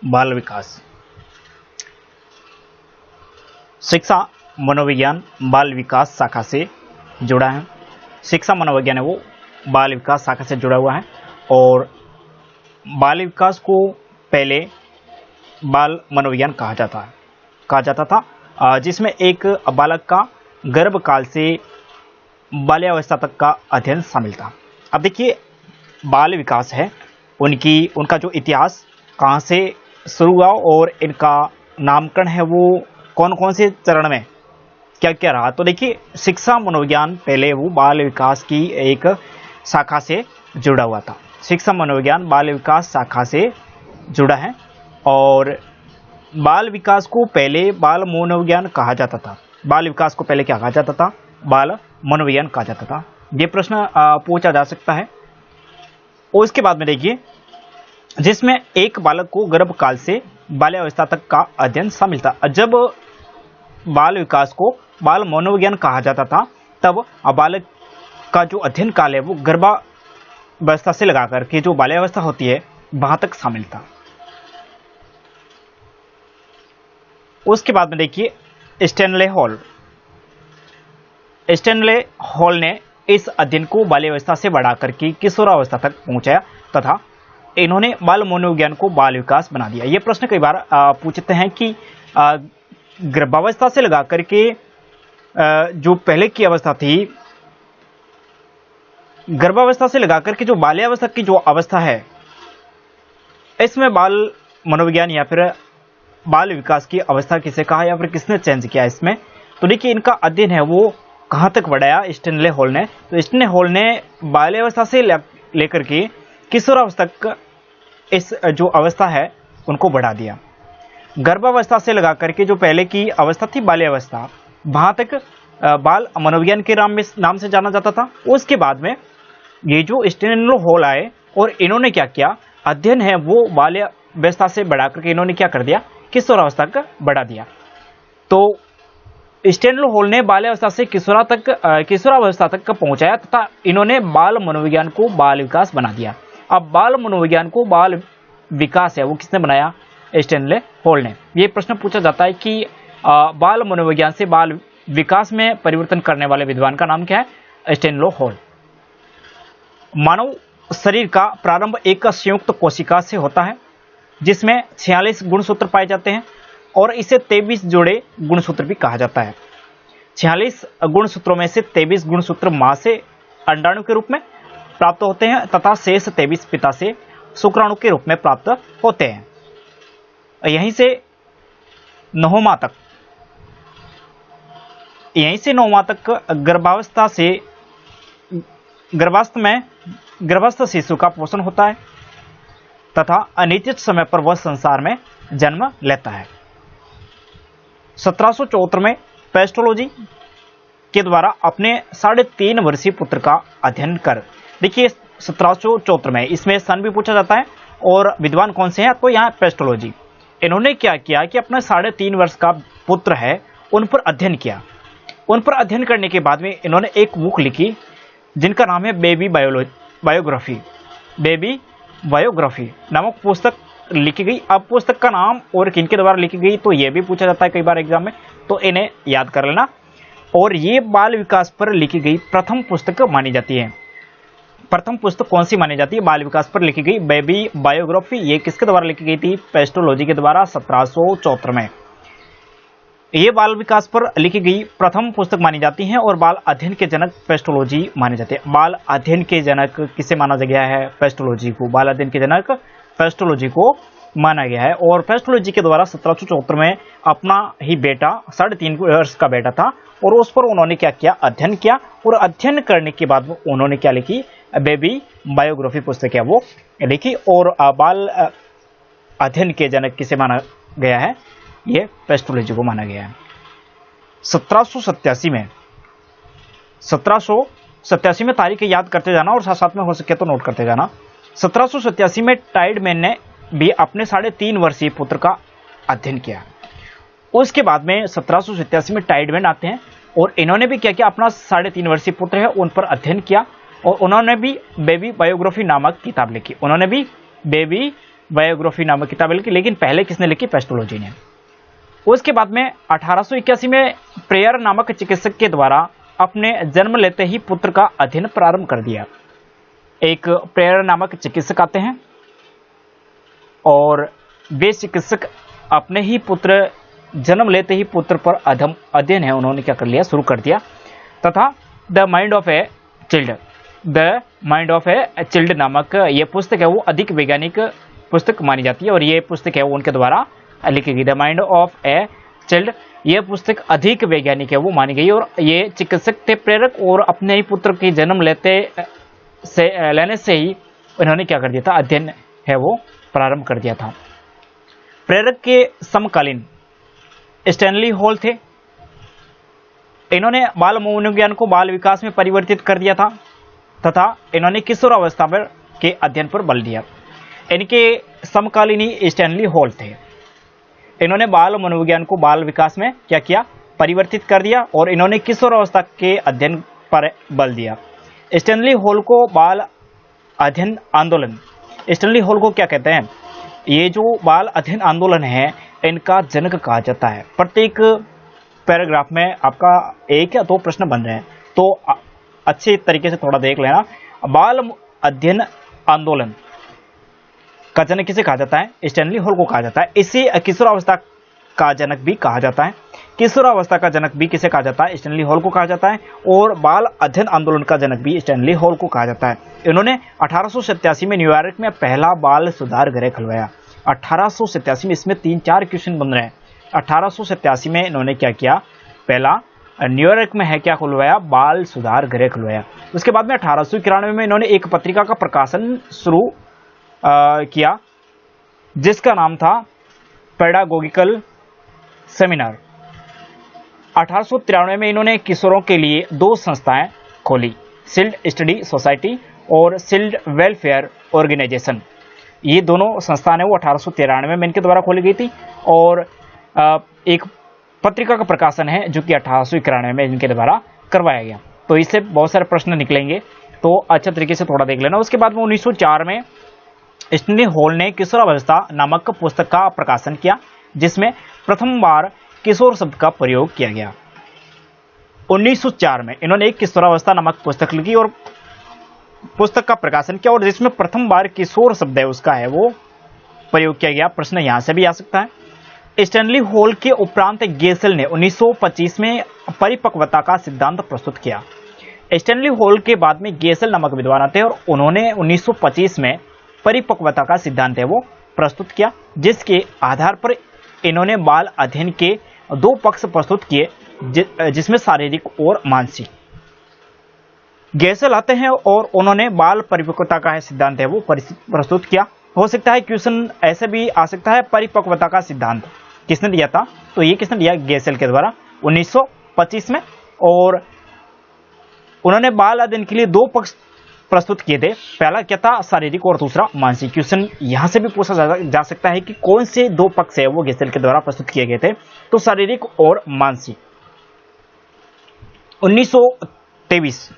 बाल विकास। शिक्षा मनोविज्ञान बाल विकास शाखा से जुड़ा है। शिक्षा मनोविज्ञान है वो बाल विकास शाखा से जुड़ा हुआ है और बाल विकास को पहले बाल मनोविज्ञान कहा जाता था, जिसमें एक बालक का गर्भकाल से बाल्यावस्था तक का अध्ययन शामिल था। अब देखिए, बाल विकास है उनका जो इतिहास कहाँ से शुरू हुआ और इनका नामकरण है वो कौन कौन से चरण में क्या क्या रहा। तो देखिए, शिक्षा मनोविज्ञान पहले वो बाल विकास की एक शाखा से जुड़ा हुआ था। शिक्षा मनोविज्ञान बाल विकास शाखा से जुड़ा है और बाल विकास को पहले बाल मनोविज्ञान कहा जाता था। बाल विकास को पहले क्या कहा जाता था? बाल मनोविज्ञान कहा जाता था। ये प्रश्न पूछा जा सकता है। और इसके बाद में देखिए, जिसमें एक बालक को गर्भकाल से बाल्यावस्था तक का अध्ययन शामिल था। जब बाल विकास को बाल मनोविज्ञान कहा जाता था तब बालक का जो अध्ययन काल है वो गर्भावस्था से लगाकर के जो बाल्यावस्था होती है वहां तक शामिल था। उसके बाद में देखिए, स्टैनले हॉल ने इस अध्ययन को बाल्यावस्था से बढ़ाकर के किशोरावस्था तक पहुंचाया तथा इन्होंने बाल मनोविज्ञान को बाल विकास बना दिया। ये प्रश्न कई बार पूछते हैं कि गर्भावस्था से लगाकर के जो पहले की अवस्था थी, गर्भावस्था से लगाकर के जो बाल्यावस्था की जो अवस्था है, इसमें बाल मनोविज्ञान या फिर बाल विकास की अवस्था किसे कहा या फिर किसने चेंज किया इसमें। तो देखिए, इनका अध्ययन है वो कहां तक बढ़ाया स्टैनले हॉल ने। तो स्टैनले हॉल ने बाल्यावस्था से लेकर के किशोरावस्था तक इस जो अवस्था है उनको बढ़ा दिया। गर्भावस्था से लगा करके जो पहले की अवस्था थी बाल्यावस्था, वहां तक बाल मनोविज्ञान के नाम से जाना जाता था। उसके बाद में ये जो स्टैनले हॉल आए और इन्होंने क्या किया, अध्ययन है वो बाल्यावस्था से बढ़ा करके इन्होंने क्या कर दिया, किशोरावस्था तक बढ़ा दिया। तो स्टैनले हॉल ने बाल्यावस्था से किशोरावस्था तक पहुंचाया तथा इन्होंने बाल मनोविज्ञान को बाल विकास बना दिया। अब बाल मनोविज्ञान को बाल विकास है वो किसने बनाया? स्टैनले हॉल ने। ये प्रश्न पूछा जाता है कि बाल मनोविज्ञान से बाल विकास में परिवर्तन करने वाले विद्वान का नाम क्या है? Stanley hall. मानव शरीर का प्रारंभ एक संयुक्त कोशिका से होता है जिसमें 46 गुणसूत्र पाए जाते हैं और इसे 23 जोड़े गुणसूत्र भी कहा जाता है। 46 गुणसूत्रों में से 23 गुणसूत्र मां से अंडाणु के रूप में प्राप्त होते हैं तथा शेष 23 पिता से शुक्राणु के रूप में प्राप्त होते हैं। यहीं से नौवां तक गर्भावस्थ शिशु का पोषण होता है तथा अनिश्चित समय पर वह संसार में जन्म लेता है। 1774 में पेस्टोलॉजी के द्वारा अपने 3.5 वर्षीय पुत्र का अध्ययन कर, देखिए 1774 में, इसमें सन भी पूछा जाता है और विद्वान कौन से हैं, तो यहाँ पेस्टोलॉजी। इन्होंने क्या किया कि अपना 3.5 वर्ष का पुत्र है उन पर अध्ययन किया। उन पर अध्ययन करने के बाद में इन्होंने एक बुक लिखी जिनका नाम है बेबी बायोग्राफी नामक पुस्तक लिखी गई। अब पुस्तक का नाम और किनके द्वारा लिखी गई तो यह भी पूछा जाता है कई बार एग्जाम में, तो इन्हें याद कर लेना। और ये बाल विकास पर लिखी गई प्रथम पुस्तक मानी जाती है। प्रथम पुस्तक कौन सी मानी जाती है? बाल विकास पर लिखी गई बेबी बायोग्राफी। ये किसके द्वारा लिखी गई थी? पेस्टोलॉजी के द्वारा 1774 में। ये बाल विकास पर लिखी गई प्रथम पुस्तक मानी जाती है और बाल अध्ययन के जनक पेस्टोलॉजी माने जाते हैं। बाल अध्ययन के जनक किसे माना गया है? पेस्टोलॉजी को। बाल अध्ययन के जनक पेस्टोलॉजी को माना गया है और पेस्टोलॉजी के द्वारा 1774 में अपना ही बेटा 3.5 वर्ष का बेटा था और उस पर उन्होंने क्या किया? अध्ययन किया। और अध्ययन करने के बाद उन्होंने क्या लिखी? बेबी बायोग्राफी पुस्तक है वो लिखी। और बाल अध्ययन के जनक किसे माना गया है? ये पेस्टोलॉजी को माना गया है। 1787 में तारीख याद करते जाना और साथ साथ में हो सके तो नोट करते जाना। 1787 में टाइडमैन ने भी अपने 3.5 वर्षीय पुत्र का अध्ययन किया। उसके बाद में 1787 में टाइडमैन आते हैं और इन्होंने भी क्या किया? अपना 3.5 वर्षीय पुत्र है उन पर अध्ययन किया और उन्होंने भी बेबी बायोग्राफी नामक किताब लिखी। उन्होंने भी बेबी बायोग्राफी नामक किताब लिखी, लेकिन पहले किसने लिखी? पेस्टोलॉजी ने। उसके बाद में 1881 में प्रेयर नामक चिकित्सक के द्वारा अपने जन्म लेते ही पुत्र का अध्ययन प्रारंभ कर दिया। एक प्रेयर नामक चिकित्सक आते हैं और वे चिकित्सक अपने ही पुत्र जन्म लेते ही पुत्र पर अध्ययन है उन्होंने क्या कर लिया? शुरू कर दिया। तथा the mind of A chilled नामक ये पुस्तक है वो अधिक वैज्ञानिक पुस्तक मानी जाती है और ये पुस्तक है वो उनके द्वारा लिखी गई। The mind of A chilled ये पुस्तक अधिक वैज्ञानिक है वो मानी गई और ये चिकित्सक थे प्रेरक और अपने ही पुत्र की जन्म लेने से ही उन्होंने क्या कर दिया था? अध्ययन है वो प्रारंभ कर दिया था। प्रेरक के समकालीन स्टैनली हॉल थे। इन्होंने बाल मनोविज्ञान को बाल विकास में परिवर्तित कर दिया था तथा इन्होंने किशोरावस्था पर के अध्ययन पर बल दिया। इनके समकालीन स्टैनली हॉल थे। इन्होंने बाल मनोविज्ञान को बाल विकास में क्या किया? परिवर्तित कर दिया और इन्होंने किशोरावस्था के अध्ययन पर बल दिया। स्टैनली हॉल को बाल अध्ययन आंदोलन, स्टैनली हॉल को क्या कहते हैं? ये जो बाल अध्ययन आंदोलन है इनका जनक कहा जाता है। प्रत्येक पैराग्राफ में आपका एक या दो प्रश्न बन रहे हैं तो अच्छे तरीके से थोड़ा देख लेना। बाल अध्ययन आंदोलन का जनक किसे कहा जाता है? स्टैनली हॉल को कहा जाता है। इसे किशोरावस्था का जनक भी कहा जाता है। किशोरावस्था का जनक भी किसे कहा जाता है? स्टैनली हॉल को कहा जाता है। और बाल अध्ययन आंदोलन का जनक भी स्टैनली हॉल को कहा जाता है। इन्होंने 1887 में न्यूयॉर्क में पहला बाल सुधार गृह खुलवाया। 1887 में, इसमें 3-4 क्वेश्चन बन रहे हैं। 1887 में इन्होंने क्या किया? पहला न्यूयॉर्क में है क्या खुलवाया? बाल सुधार गृह खुलवाया। उसके बाद में 1891 में इन्होंने एक पत्रिका का प्रकाशन शुरू किया जिसका नाम था पेडागोगिकल सेमिनार। 1893 में इन्होंने किशोरों के लिए 2 संस्थाएं खोली, सिल्ड स्टडी सोसाइटी और सिल्ड वेलफेयर ऑर्गेनाइजेशन। ये दोनों संस्थान है वो 1893 में इनके द्वारा खोली गई थी और एक पत्रिका का प्रकाशन है जो कि 1891 में इनके द्वारा करवाया गया। तो इससे बहुत सारे प्रश्न निकलेंगे तो अच्छे तरीके से थोड़ा देख लेना। उसके बाद में 1904 में स्टैनली हॉल ने किशोरावस्था नामक पुस्तक का प्रकाशन किया जिसमें प्रथम बार किशोर शब्द का प्रयोग किया गया। 1904 में इन्होंने एक किशोरावस्था नामक पुस्तक लिखी और पुस्तक का प्रकाशन किया और जिसमें प्रथम बार किशोर शब्द है उसका है वो प्रयोग किया गया। प्रश्न यहां से भी आ सकता है। स्टैनली हॉल के उपरांत गेसेल ने 1925 में परिपक्वता का सिद्धांत प्रस्तुत किया। स्टैनली हॉल के बाद में गेसेल नामक विद्वान आते हैं और उन्होंने 1925 में परिपक्वता का सिद्धांत है वो प्रस्तुत किया जिसके आधार पर इन्होंने बाल अध्ययन के 2 पक्ष प्रस्तुत किए जिसमें शारीरिक और मानसिक। गेसेल आते हैं और उन्होंने बाल परिपक्वता का सिद्धांत है वो प्रस्तुत किया। हो सकता है क्वेश्चन ऐसे भी आ सकता है, परिपक्वता का सिद्धांत किसने दिया था? तो ये किसने दिया? गेसेल के द्वारा 1925 में। और उन्होंने बाल अध्ययन के लिए 2 पक्ष प्रस्तुत किए थे। पहला क्या था? शारीरिक और दूसरा मानसिक। क्वेश्चन यहां से भी पूछा जा सकता है कि कौन से 2 पक्ष है वो गेसेल के द्वारा प्रस्तुत किए गए थे? तो शारीरिक और मानसिक। 1923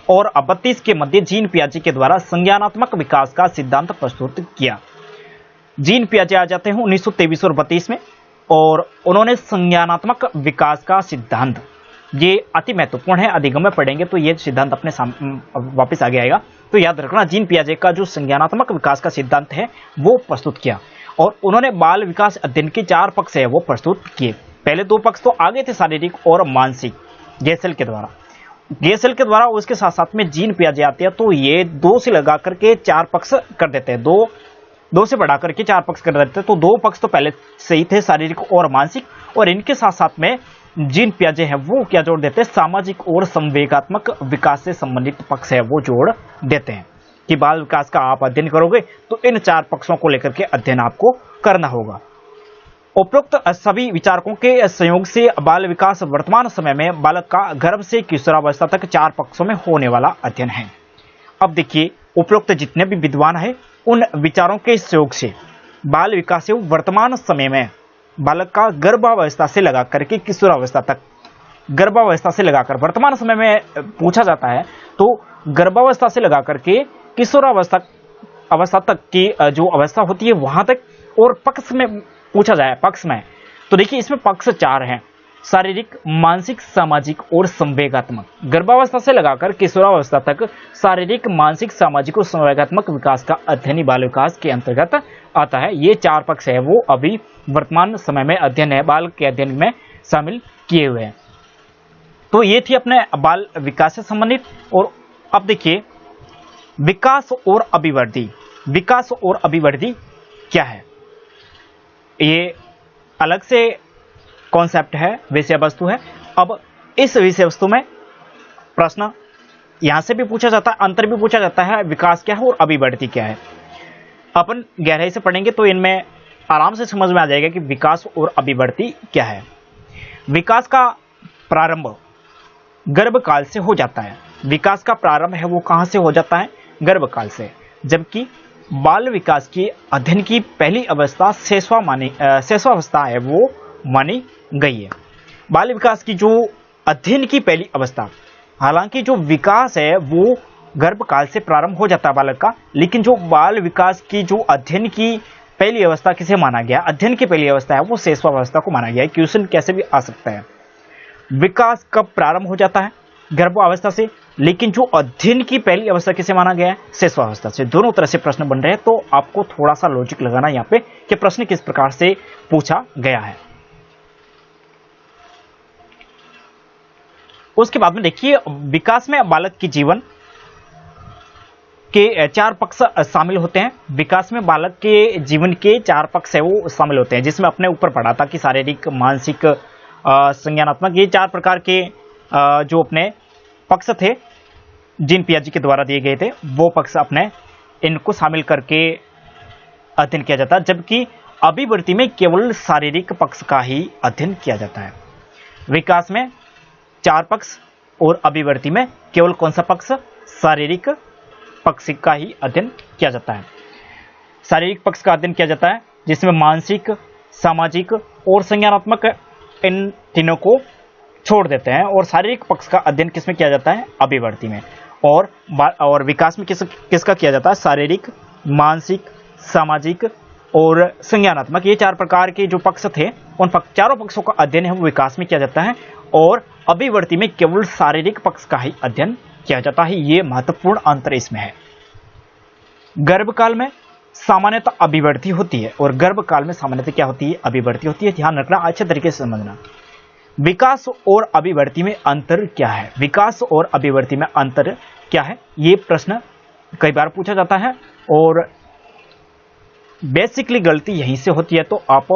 और 32 के मध्य जीन पियाजे के द्वारा संज्ञानात्मक विकास का सिद्धांत प्रस्तुत किया। जीन पियाजे आ जाते हैं 1923 और 32 में और उन्होंने संज्ञानात्मक विकास का सिद्धांत, ये अति महत्वपूर्ण है, अधिगम में पढ़ेंगे तो ये सिद्धांत अपने वापस आगे आएगा। तो याद रखना, जीन पियाजे का जो संज्ञानात्मक विकास का सिद्धांत है वो प्रस्तुत किया और उन्होंने बाल विकास अध्ययन के 4 पक्ष है वो प्रस्तुत किए। पहले 2 पक्ष तो आगे थे, शारीरिक और मानसिक, गेसेल के द्वारा। गेसेल के द्वारा उसके साथ साथ में जीन पियाजे आते हैं तो ये 2 से लगा करके 4 पक्ष कर देते हैं, 2 से बढ़ा करके 4 पक्ष कर देते हैं। तो 2 पक्ष तो पहले से ही थे, शारीरिक और मानसिक, और इनके साथ साथ में जीन पियाजे हैं वो क्या जोड़ देते हैं? सामाजिक और संवेगात्मक विकास से संबंधित पक्ष है वो जोड़ देते हैं कि बाल विकास का आप अध्ययन करोगे तो इन 4 पक्षों को लेकर के अध्ययन आपको करना होगा। उपरोक्त सभी विचारकों के संयोग से बाल विकास वर्तमान समय में बालक का गर्भ से किशोरावस्था तक 4 पक्षों में होने वाला अध्ययन है। अब देखिए, उपरोक्त जितने भी विद्वान है उन विचारों के सहयोग से बाल विकास वर्तमान समय में बालक का गर्भावस्था से लगा करके किशोरावस्था तक, गर्भावस्था से लगाकर वर्तमान समय में पूछा जाता है तो गर्भावस्था से लगा करके किशोरावस्था अवस्था तक की जो अवस्था होती है वहां तक, और पक्ष में पूछा जाए पक्ष में, तो देखिए इसमें पक्ष 4 हैं: शारीरिक, मानसिक, सामाजिक और संवेगात्मक। गर्भावस्था से लगाकर किशोरावस्था तक शारीरिक, मानसिक, सामाजिक और संवेगात्मक विकास का अध्ययन ही बाल विकास के अंतर्गत आता है। ये 4 पक्ष है वो अभी वर्तमान समय में अध्ययन है, बाल के अध्ययन में शामिल किए हुए हैं। तो ये थी अपने बाल विकास से संबंधित। और अब देखिए विकास और अभिवृद्धि। विकास और अभिवृद्धि क्या है? ये अलग से कॉन्सेप्ट है, विषय वस्तु है। अब इस विषय वस्तु में प्रश्न यहां से भी पूछा जाता है, अंतर भी पूछा जाता है, विकास क्या है और अभिवृद्धि क्या है। अपन गहराई से पढ़ेंगे तो इनमें आराम से समझ में आ जाएगा कि विकास और अभिवृद्धि क्या है। विकास का प्रारंभ गर्भकाल से हो जाता है। विकास का प्रारंभ है वो कहां से हो जाता है? गर्भकाल से। जबकि बाल विकास की अध्ययन की पहली अवस्था शैशवावस्था है वो मानी गई है। बाल विकास की जो अध्ययन की पहली अवस्था, हालांकि जो विकास है वो गर्भकाल से प्रारंभ हो जाता है बालक का, लेकिन जो बाल विकास की जो अध्ययन की पहली अवस्था किसे माना गया? अध्ययन की पहली अवस्था है वो शैशवावस्था को माना गया है। क्वेश्चन कैसे भी आ सकता है। विकास कब प्रारंभ हो जाता है? गर्भावस्था से, लेकिन जो अध्ययन की पहली अवस्था किसे माना गया है? शैशवावस्था से। दोनों तरह से प्रश्न बन रहे हैं, तो आपको थोड़ा सा लॉजिक लगाना यहाँ पे कि प्रश्न किस प्रकार से पूछा गया है। उसके बाद में देखिए विकास में बालक की जीवन के 4 पक्ष शामिल होते हैं। विकास में बालक के जीवन के 4 पक्ष है वो शामिल होते हैं, जिसमें अपने ऊपर पढ़ा था कि शारीरिक, मानसिक, संज्ञानात्मक, ये 4 प्रकार के जो अपने पक्ष थे जीन पियाजे के द्वारा दिए गए थे, वो पक्ष अपने इनको शामिल करके अध्ययन किया जाता है। जबकि अभिवृद्धि में केवल शारीरिक पक्ष का ही अध्ययन किया जाता है। विकास में 4 पक्ष और अभिवृद्धि में केवल कौन सा पक्ष? शारीरिक पक्ष का ही अध्ययन किया जाता है। शारीरिक पक्ष का अध्ययन किया जाता है जिसमें मानसिक, सामाजिक और संज्ञानात्मक इन तीनों को छोड़ देते हैं, और शारीरिक पक्ष का अध्ययन किसमें किया जाता है? अभिवृद्धि में। और विकास में किसका किया जाता है? शारीरिक, मानसिक, सामाजिक और संज्ञानात्मक, ये 4 प्रकार के जो पक्ष थे उन चारों पक्षों का अध्ययन है वो विकास में किया जाता है, और अभिवृद्धि में केवल शारीरिक पक्ष का ही अध्ययन किया जाता है। ये महत्वपूर्ण अंतर इसमें है। गर्भकाल में सामान्यतः अभिवृद्धि होती है और गर्भकाल में सामान्यतः क्या होती है? अभिवृद्धि होती है। ध्यान रखना, अच्छे तरीके से समझना। विकास और अभिवृद्धि में अंतर क्या है? विकास और अभिवृद्धि में अंतर क्या है? ये प्रश्न कई बार पूछा जाता है और बेसिकली गलती यहीं से होती है, तो आप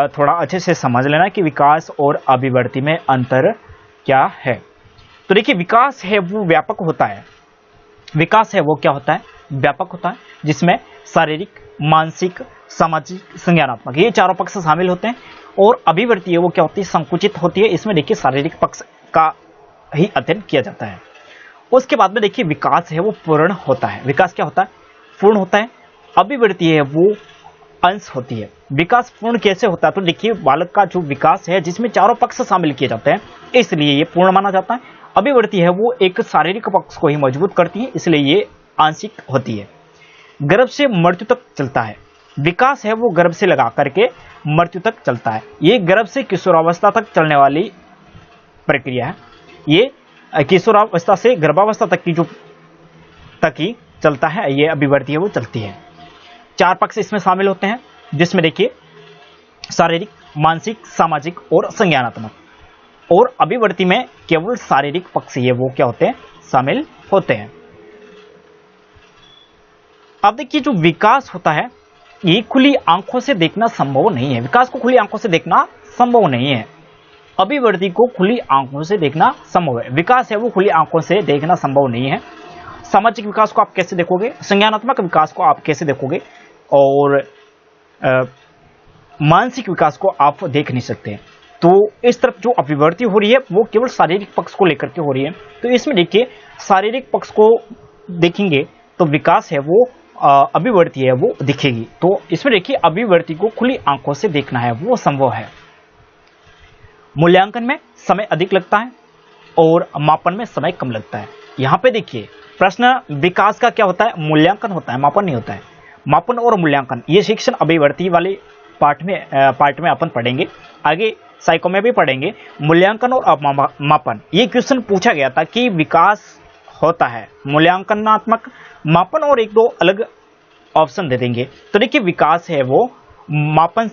थोड़ा अच्छे से समझ लेना कि विकास और अभिवृद्धि में अंतर क्या है। तो देखिए विकास है वो व्यापक होता है। विकास है वो क्या होता है? व्यापक होता है, जिसमें शारीरिक, मानसिक, सामाजिक, संज्ञानात्मक ये 4 पक्ष शामिल होते हैं। और अभिवृद्धि है वो क्या होती है? संकुचित होती है। इसमें देखिए शारीरिक पक्ष का ही अध्ययन किया जाता है। उसके बाद में देखिए विकास है वो पूर्ण होता है। विकास क्या होता है? पूर्ण होता है। अभिवृद्धि है वो अंश होती है। विकास पूर्ण कैसे होता है? तो देखिए बालक का जो विकास है जिसमें 4 पक्ष शामिल किए जाते हैं, इसलिए ये पूर्ण माना जाता है। अभिवृद्धि है वो एक शारीरिक पक्ष को ही मजबूत करती है, इसलिए ये आंशिक होती है। गर्भ से मृत्यु तक चलता है। विकास है वो गर्भ से लगा करके मृत्यु तक चलता है। ये गर्भ से किशोरावस्था तक चलने वाली प्रक्रिया है। ये किशोरावस्था से गर्भावस्था तक ही चलता है। ये अभिवृद्धि है वो चलती है। 4 पक्ष इसमें शामिल होते हैं, जिसमें देखिए शारीरिक, मानसिक, सामाजिक और संज्ञानात्मक। और अभिवृद्धि में केवल शारीरिक पक्ष ये वो क्या होते हैं? शामिल होते हैं। अब देखिए जो विकास होता है ये खुली आंखों से देखना संभव नहीं है। विकास को खुली आंखों से देखना संभव नहीं है। अभिवृद्धि को खुली आंखों से देखना संभव है। विकास है वो खुली आंखों से देखना संभव नहीं है। सामाजिक विकास को आप कैसे देखोगे? संज्ञानात्मक विकास को आप कैसे देखोगे? और मानसिक विकास को आप देख नहीं सकते। तो इस तरफ जो अभिवृद्धि हो रही है वो केवल शारीरिक पक्ष को लेकर के हो रही है। तो इसमें देखिए शारीरिक पक्ष को देखेंगे तो विकास है वो अभिवृद्धि है वो दिखेगी। तो इसमें देखिए अभिवृद्धि को खुली आंखों से देखना है वो संभव है। मूल्यांकन में समय अधिक लगता है और मापन में समय कम लगता है। यहाँ पे देखिए प्रश्न विकास का क्या होता है? मूल्यांकन होता है, मापन नहीं होता है। मापन और मूल्यांकन ये शिक्षण अभिवर्ती वाले पार्ट में अपन पढ़ेंगे, आगे साइको में भी पढ़ेंगे। मूल्यांकन और मापन, ये क्वेश्चन पूछा गया था कि विकास होता है मूल्यांकनात्मक, मापन और एक दो अलग ऑप्शन दे देंगे। तो देखिए विकास है वो मापन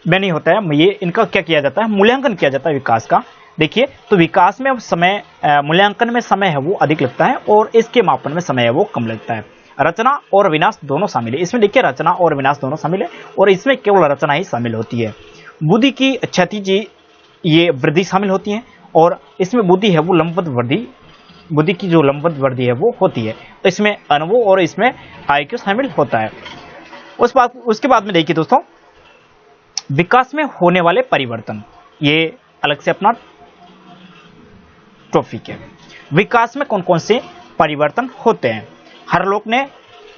में नहीं होता है, ये इनका क्या किया जाता है? मूल्यांकन किया जाता है विकास का। देखिए तो विकास में समय, मूल्यांकन में समय है वो अधिक लगता है और इसके मापन में समय है वो कम लगता है। रचना और विनाश दोनों शामिल है इसमें। देखिए रचना और विनाश दोनों शामिल है और इसमें केवल रचना ही शामिल होती है। बुद्धि की क्षति जी ये वृद्धि शामिल होती है और इसमें बुद्धि है वो लंबवत वृद्धि, बुद्धि की जो लंबवत वृद्धि है वो होती है। तो इसमें अनुभव और इसमें आईक्यू शामिल होता है। उसके बाद में देखिए दोस्तों, विकास में होने वाले परिवर्तन, ये अलग से अपना टॉपिक है। विकास में कौन कौन से परिवर्तन होते हैं? हरलोक ने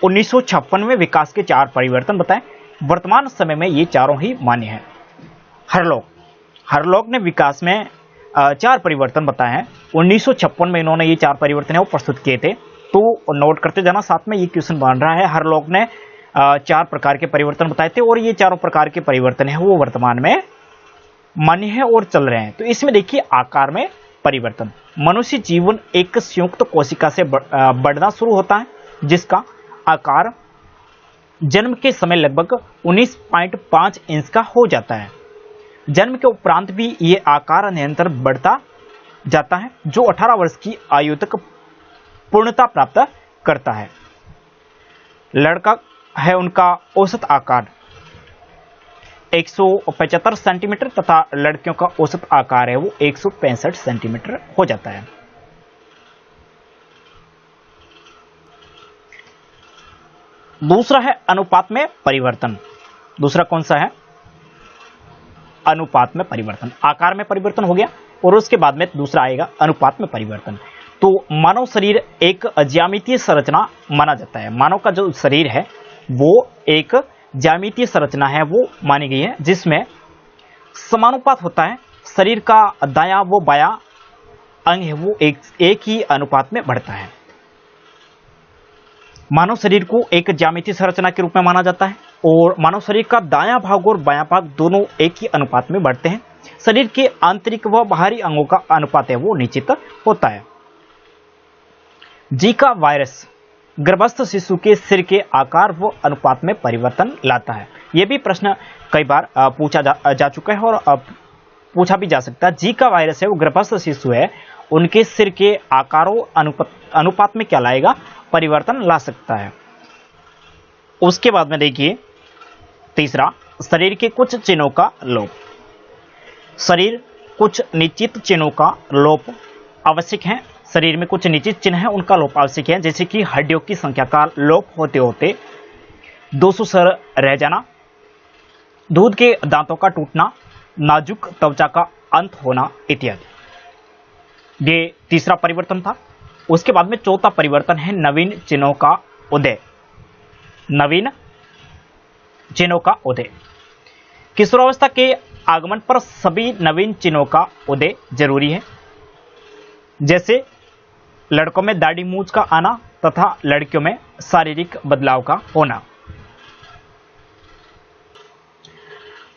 1956 में विकास के 4 परिवर्तन बताए। वर्तमान समय में ये चारों ही मान्य हैं। हरलोक ने विकास में 4 परिवर्तन बताए हैं। 1956 में इन्होंने ये 4 परिवर्तन है वो प्रस्तुत किए थे। तो नोट करते जाना, साथ में ये क्वेश्चन बन रहा है। हरलोक ने 4 प्रकार के परिवर्तन बताए थे और ये चारों प्रकार के परिवर्तन है वो वर्तमान में मान्य है और चल रहे हैं। तो इसमें देखिए आकार में परिवर्तन, मनुष्य जीवन एक संयुक्त कोशिका से बढ़ना शुरू होता है जिसका आकार जन्म के समय लगभग 19.5 इंच का हो जाता है। जन्म के उपरांत भी ये आकार निरंतर बढ़ता जाता है जो 18 वर्ष की आयु तक पूर्णता प्राप्त करता है। लड़का है उनका औसत आकार 175 सेंटीमीटर तथा लड़कियों का औसत आकार है वो 165 सेंटीमीटर हो जाता है। दूसरा है अनुपात में परिवर्तन। दूसरा कौन सा है? अनुपात में परिवर्तन। आकार में परिवर्तन हो गया और उसके बाद में दूसरा आएगा अनुपात में परिवर्तन। तो मानव शरीर एक ज्यामितीय संरचना माना जाता है। मानव का जो शरीर है वो एक ज्यामितीय संरचना है वो मानी गई है जिसमें समानुपात होता है। शरीर का दायां वो बायां अंग है वो एक ही अनुपात में बढ़ता है। मानव शरीर को एक ज्यामितीय संरचना के रूप में माना जाता है और मानव शरीर का दायां भाग और बायां भाग दोनों एक ही अनुपात में बढ़ते हैं। शरीर के आंतरिक व बाहरी अंगों का अनुपात है वो निश्चित होता है। जीका वायरस गर्भस्थ शिशु के सिर के आकार व अनुपात में परिवर्तन लाता है। यह भी प्रश्न कई बार पूछा जा चुका है और पूछा भी जा सकता है। जीका वायरस है वो गर्भस्थ शिशु है, उनके सिर के आकारों अनुपात में क्या लाएगा? परिवर्तन ला सकता है। उसके बाद में देखिए तीसरा, शरीर के कुछ चिन्हों का लोप। शरीर कुछ निश्चित चिन्हों का लोप आवश्यक है। शरीर में कुछ निश्चित चिन्ह हैं उनका लोप आवश्यक है, जैसे कि हड्डियों की संख्या का लोप होते होते 200 सर रह जाना, दूध के दांतों का टूटना, नाजुक त्वचा का अंत होना इत्यादि। ये तीसरा परिवर्तन था। उसके बाद में चौथा परिवर्तन है नवीन चिन्हों का उदय। नवीन चिन्हों का उदय। किशोरावस्था के आगमन पर सभी नवीन चिन्हों का उदय जरूरी है, जैसे लड़कों में दाढ़ी मूंछ का आना तथा लड़कियों में शारीरिक बदलाव का होना।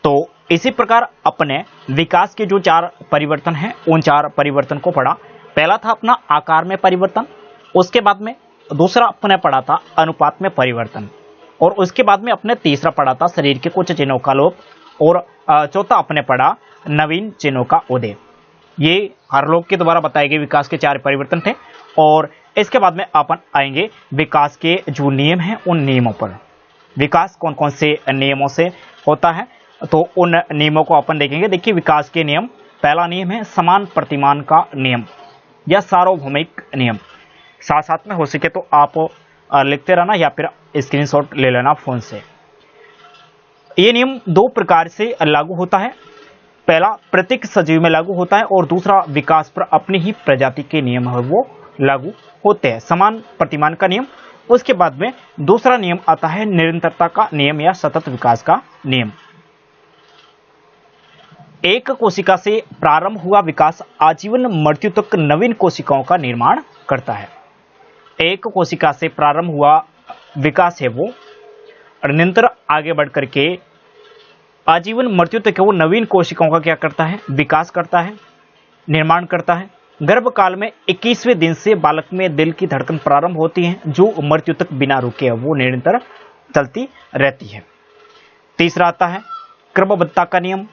तो इसी प्रकार अपने विकास के जो 4 परिवर्तन हैं उन 4 परिवर्तन को पढ़ा। पहला था अपना आकार में परिवर्तन, उसके बाद में दूसरा अपने पढ़ा था अनुपात में परिवर्तन और उसके बाद में अपने तीसरा पढ़ा था शरीर के कुछ चिन्हों का लोप और चौथा अपने पढ़ा नवीन चिन्हों का उदय। ये हरलोक के द्वारा बताए गए विकास के 4 परिवर्तन थे और इसके बाद में अपन आएंगे विकास के जो नियम हैं उन नियमों पर। विकास कौन कौन से नियमों से होता है तो उन नियमों को अपन देखेंगे। देखिए विकास के नियम, पहला नियम है समान प्रतिमान का नियम या सार्वभौमिक नियम। साथ साथ में हो सके तो आप लिखते रहना या फिर स्क्रीनशॉट ले लेना फोन से। ये नियम 2 प्रकार से लागू होता है। पहला प्रत्येक सजीव में लागू होता है और दूसरा विकास पर अपनी ही प्रजाति के नियम है वो लागू होते हैं। समान प्रतिमान का नियम। उसके बाद में दूसरा नियम आता है निरंतरता का नियम या सतत विकास का नियम। एक कोशिका से प्रारंभ हुआ विकास आजीवन मृत्यु तक नवीन कोशिकाओं का निर्माण करता है। एक कोशिका से प्रारंभ हुआ विकास है वो निरंतर आगे बढ़ करके आजीवन मृत्यु तक वो नवीन कोशिकाओं का क्या करता है, विकास करता है, निर्माण करता है। गर्भकाल में 21वें दिन से बालक में दिल की धड़कन प्रारंभ होती है, जो मृत्यु तक बिना रुके वो निरंतर चलती रहती है। तीसरा आता है क्रमबद्धता का नियम।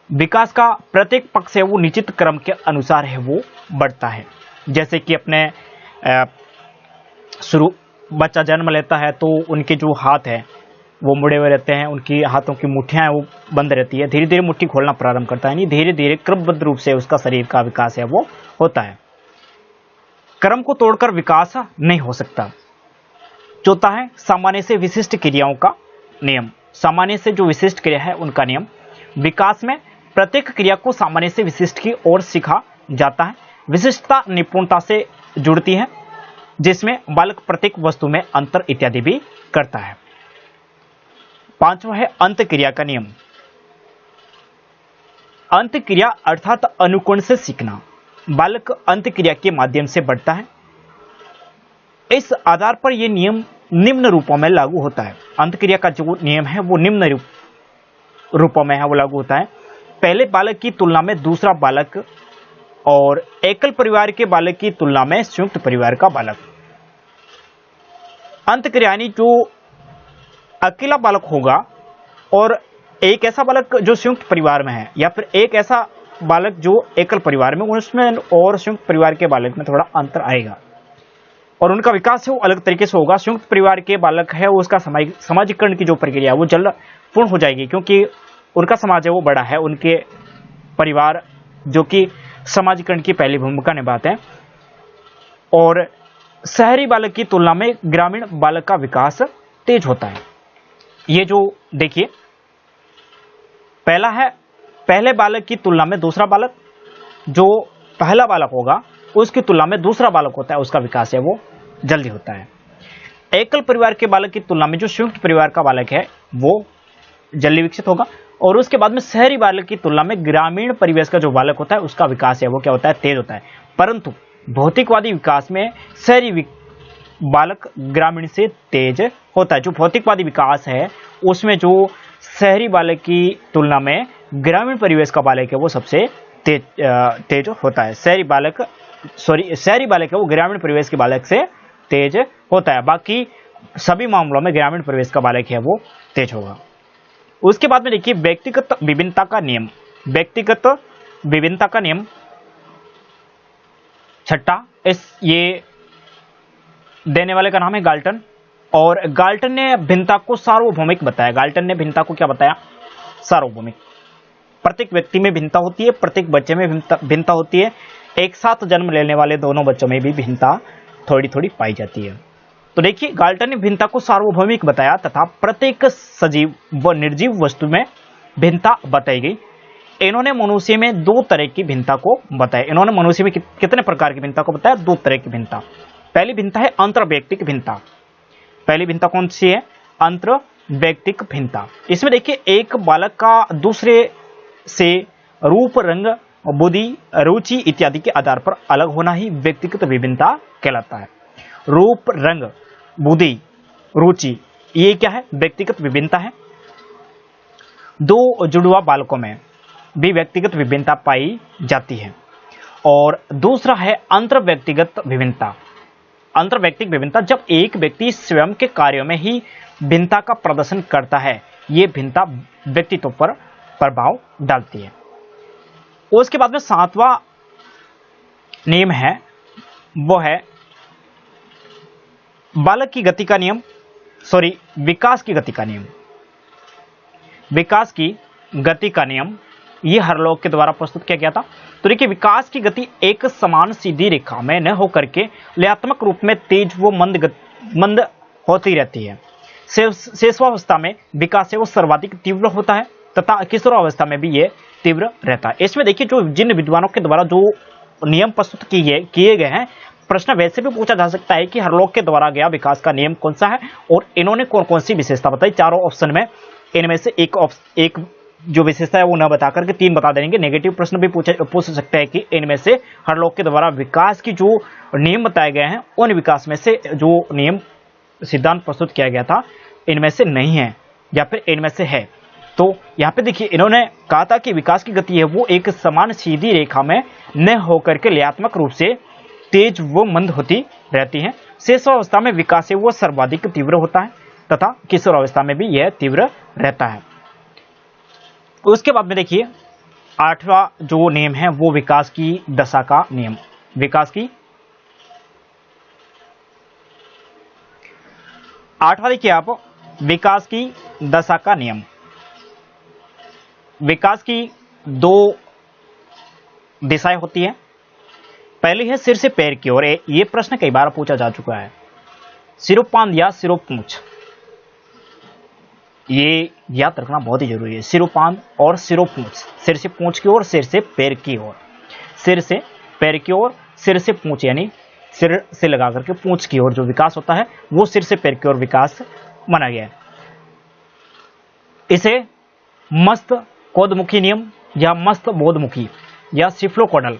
विकास का प्रत्येक पक्ष है वो निश्चित क्रम के अनुसार है वो बढ़ता है। जैसे कि अपने शुरू बच्चा जन्म लेता है तो उनके जो हाथ है वो मुड़े हुए रहते हैं, उनकी हाथों की मुट्ठियां वो बंद रहती है, धीरे धीरे मुट्ठी खोलना प्रारंभ करता है, यानी धीरे धीरे क्रमबद्ध रूप से उसका शरीर का विकास है वो होता है। क्रम को तोड़कर विकास नहीं हो सकता। चौथा है सामान्य से विशिष्ट क्रियाओं का नियम। सामान्य से जो विशिष्ट क्रिया है उनका नियम। विकास में प्रत्येक क्रिया को सामान्य से विशिष्ट की ओर सीखा जाता है। विशिष्टता निपुणता से जुड़ती है, जिसमें बालक प्रत्येक वस्तु में अंतर इत्यादि भी करता है। पांचवा है अंत क्रिया का नियम। अंत क्रिया अर्थात अनुकोण से सीखना। बालक अंत क्रिया के माध्यम से बढ़ता है। इस आधार पर यह नियम निम्न रूपों में लागू होता है। अंत क्रिया का जो नियम है वो निम्न रूपों में है वो लागू होता है। पहले बालक की तुलना में दूसरा बालक और एकल परिवार के बालक की तुलना में संयुक्त परिवार का बालक। अंत क्रिया यानी जो अकेला बालक होगा और एक ऐसा बालक जो संयुक्त परिवार में है, या फिर एक ऐसा बालक जो एकल परिवार में, उसमें और संयुक्त परिवार के बालक में थोड़ा अंतर आएगा और उनका विकास है वो अलग तरीके से होगा। संयुक्त परिवार के बालक है वो उसका सामाजिकरण की जो प्रक्रिया है वो जल्द पूर्ण हो जाएगी, क्योंकि उनका समाज है वो बड़ा है, उनके परिवार जो कि सामाजिकरण की पहली भूमिका निभाते हैं। और शहरी बालक की तुलना में ग्रामीण बालक का विकास तेज होता है। ये जो देखिए पहला है, पहले बालक की तुलना में दूसरा बालक, जो पहला बालक होगा उसकी तुलना में दूसरा बालक होता है, उसका विकास है वो जल्दी होता है। एकल परिवार के बालक की तुलना में जो संयुक्त परिवार का बालक है वो जल्दी विकसित होगा। और उसके बाद में शहरी बालक की तुलना में ग्रामीण परिवेश का जो बालक होता है उसका विकास है वो क्या होता है, तेज होता है। परंतु भौतिकवादी विकास में शहरी बालक ग्रामीण से तेज होता है। जो भौतिकवादी विकास है उसमें जो शहरी बालक की तुलना में ग्रामीण परिवेश का बालक है वो सबसे तेज होता है। शहरी बालक है वो ग्रामीण परिवेश के बालक से तेज होता है। बाकी सभी मामलों में ग्रामीण परिवेश का बालक है वो तेज होगा। उसके बाद में देखिए व्यक्तिगत विभिन्नता का नियम। व्यक्तिगत विभिन्नता का नियम छठा, ये देने वाले का नाम है गाल्टन, और गाल्टन ने भिन्नता को सार्वभौमिक बताया। गाल्टन ने भिन्नता को क्या बताया, सार्वभौमिक। प्रत्येक व्यक्ति में भिन्नता होती है, प्रत्येक बच्चे में भिन्नता होती है, एक साथ जन्म लेने वाले दोनों बच्चों में भी भिन्नता थोड़ी थोड़ी पाई जाती है। तो देखिए गाल्टन ने भिन्नता को सार्वभौमिक बताया तथा प्रत्येक सजीव व निर्जीव वस्तु में भिन्नता बताई गई। इन्होंने मनुष्य में दो तरह की भिन्नता को बताया। इन्होंने मनुष्य में कितने प्रकार की भिन्नता को बताया, दो तरह की भिन्नता। पहली भिन्नता है अंतर्वैयक्तिक भिन्नता। पहली भिन्नता कौन सी है, अंतर्वैयक्तिक भिन्नता। इसमें देखिए एक बालक का दूसरे से रूप, रंग, बुद्धि, रुचि इत्यादि के आधार पर अलग होना ही व्यक्तिगत विभिन्नता कहलाता है। रूप, रंग, बुद्धि, रुचि, ये क्या है, व्यक्तिगत विभिन्नता है। दो जुड़वा बालकों में भी व्यक्तिगत विभिन्नता पाई जाती है। और दूसरा है अंतर्व्यक्तिगत विभिन्नता। अंतर्वैयक्तिक विभिन्नता, जब एक व्यक्ति स्वयं के कार्यों में ही भिन्नता का प्रदर्शन करता है, ये भिन्नता व्यक्तित्व पर प्रभाव डालती है। उसके बाद में सातवां नियम है वो है बालक की गति का नियम, विकास की गति का नियम। विकास की गति का नियम ये हरलॉग के द्वारा प्रस्तुत किया गया था। तो देखिए विकास की गति एक समान सीधी रेखा में न होकर के लयात्मक रूप में तेज व मंद होती रहती है। शेषवावस्था में विकास है वो सर्वाधिक तीव्र होता है तथा किशोरावस्था में भी ये तीव्र रहता है। इसमें देखिए जो जिन विद्वानों के द्वारा जो नियम प्रस्तुत किए गए हैं, प्रश्न वैसे भी पूछा जा सकता है कि हरलॉग के द्वारा गया विकास का नियम कौन सा है और इन्होंने कौन कौन सी विशेषता बताई। चारों ऑप्शन में इनमें से एक जो विशेषता है वो न बता करके 3 बता देंगे। नेगेटिव प्रश्न भी पूछ सकते हैं कि इनमें से हरलॉक के द्वारा विकास की जो नियम बताए गए हैं उन विकास में से जो नियम सिद्धांत प्रस्तुत किया गया था इनमें से नहीं है या फिर इनमें से है। तो यहाँ पे देखिए इन्होंने कहा था कि विकास की गति है वो एक समान सीधी रेखा में न होकर के लयात्मक रूप से तेज व मंद होती रहती है। शेषावस्था में विकास है वो सर्वाधिक तीव्र होता है तथा किशोरावस्था में भी यह तीव्र रहता है। उसके बाद में देखिए 8वां जो नियम है वो विकास की दशा का नियम। विकास की 8वां देखिए आप, विकास की दशा का नियम। विकास की 2 दिशाएं होती है। पहली है सिर से पैर की ओर। ये प्रश्न कई बार पूछा जा चुका है, सिरोपान या सिरोपूंछ। ये याद रखना बहुत ही जरूरी है, सिरोपान और सिरोपूंछ। सिर से पूंछ की ओर, सिर से पैर की ओर। सिर से पैर की ओर, सिर से पूंछ, यानी सिर से लगा करके पूंछ की ओर जो विकास होता है वो सिर से पैर की ओर विकास माना गया है। इसे मस्त कोदमुखी नियम या मस्त बोधमुखी या सिफ्लोकोडल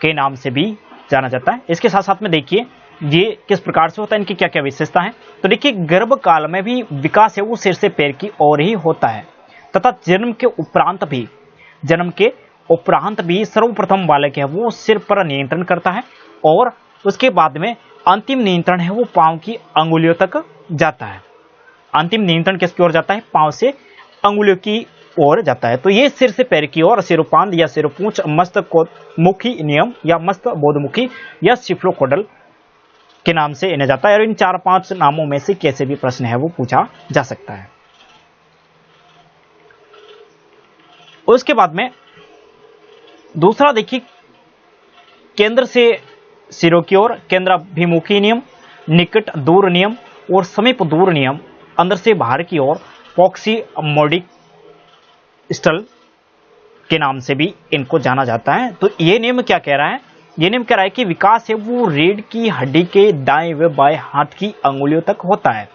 के नाम से भी जाना जाता है। इसके साथ साथ में देखिए ये किस प्रकार से होता है, इनकी क्या क्या विशेषता है। तो देखिए गर्भ काल में भी विकास है वो सिर से पैर की ओर ही होता है तथा जन्म के उपरांत भी सर्वप्रथम बालक है वो सिर पर नियंत्रण करता है और उसके बाद में अंतिम नियंत्रण है वो पांव की अंगुलियों तक जाता है। अंतिम नियंत्रण किसकी ओर जाता है? पांव से अंगुलियों की ओर जाता है। तो ये सिर से पैर की ओर, सिरोपान या सिरोपूंछ, मस्तकोदमुखी नियम या मस्त बोधमुखी या सिफ्लोकोडल के नाम से इन्हें जाता है। और इन 4-5 नामों में से कैसे भी प्रश्न है वो पूछा जा सकता है। उसके बाद में दूसरा देखिए केंद्र से सिरों की ओर, केंद्राभिमुखी नियम, निकट दूर नियम और समीप दूर नियम, अंदर से बाहर की ओर पॉक्सीमोडिक स्टल के नाम से भी इनको जाना जाता है। तो ये नियम क्या कह रहा है? ये नियम कह रहा है कि विकास है वो रीढ़ की हड्डी के दाएं व बाएं हाथ की अंगुलियों तक होता है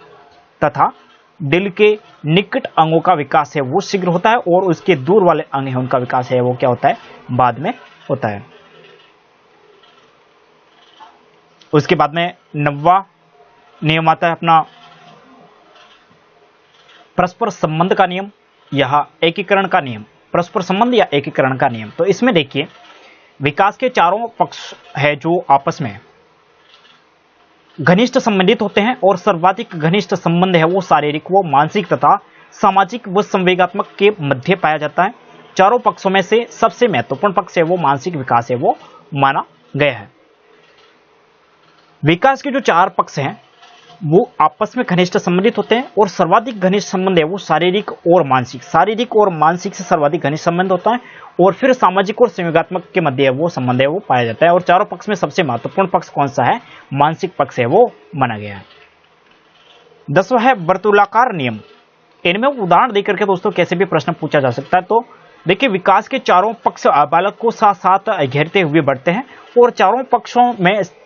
तथा दिल के निकट अंगों का विकास है वो शीघ्र होता है और उसके दूर वाले अंग है उनका विकास है वो क्या होता है? बाद में होता है। उसके बाद में 9वां नियम आता है अपना परस्पर संबंध का नियम या एकीकरण का नियम। परस्पर संबंध या एकीकरण का नियम। तो इसमें देखिए विकास के चारों पक्ष है जो आपस में घनिष्ठ संबंधित होते हैं और सर्वाधिक घनिष्ठ संबंध है वो शारीरिक व मानसिक तथा सामाजिक व संवेगात्मक के मध्य पाया जाता है। चारों पक्षों में से सबसे महत्वपूर्ण पक्ष है वो मानसिक विकास है वो माना गया है। विकास के जो 4 पक्ष हैं वो आपस में घनिष्ठ संबंधित होते हैं और सर्वाधिक घनिष्ठ संबंध है वो शारीरिक और मानसिक से सर्वाधिक घनिष्ठ संबंध होता है और फिर सामाजिक और संवेगात्मक के मध्य वो संबंध है वो पाया जाता है। और चारों पक्ष में सबसे महत्वपूर्ण पक्ष कौन सा है? मानसिक पक्ष है वो माना गया है। 10वां है वर्तुलाकार नियम। इनमें उदाहरण देकर के दोस्तों कैसे भी प्रश्न पूछा जा सकता है। तो देखिए विकास के चारों पक्ष बालक को साथ साथ घेरते हुए बढ़ते हैं और चारों पक्षों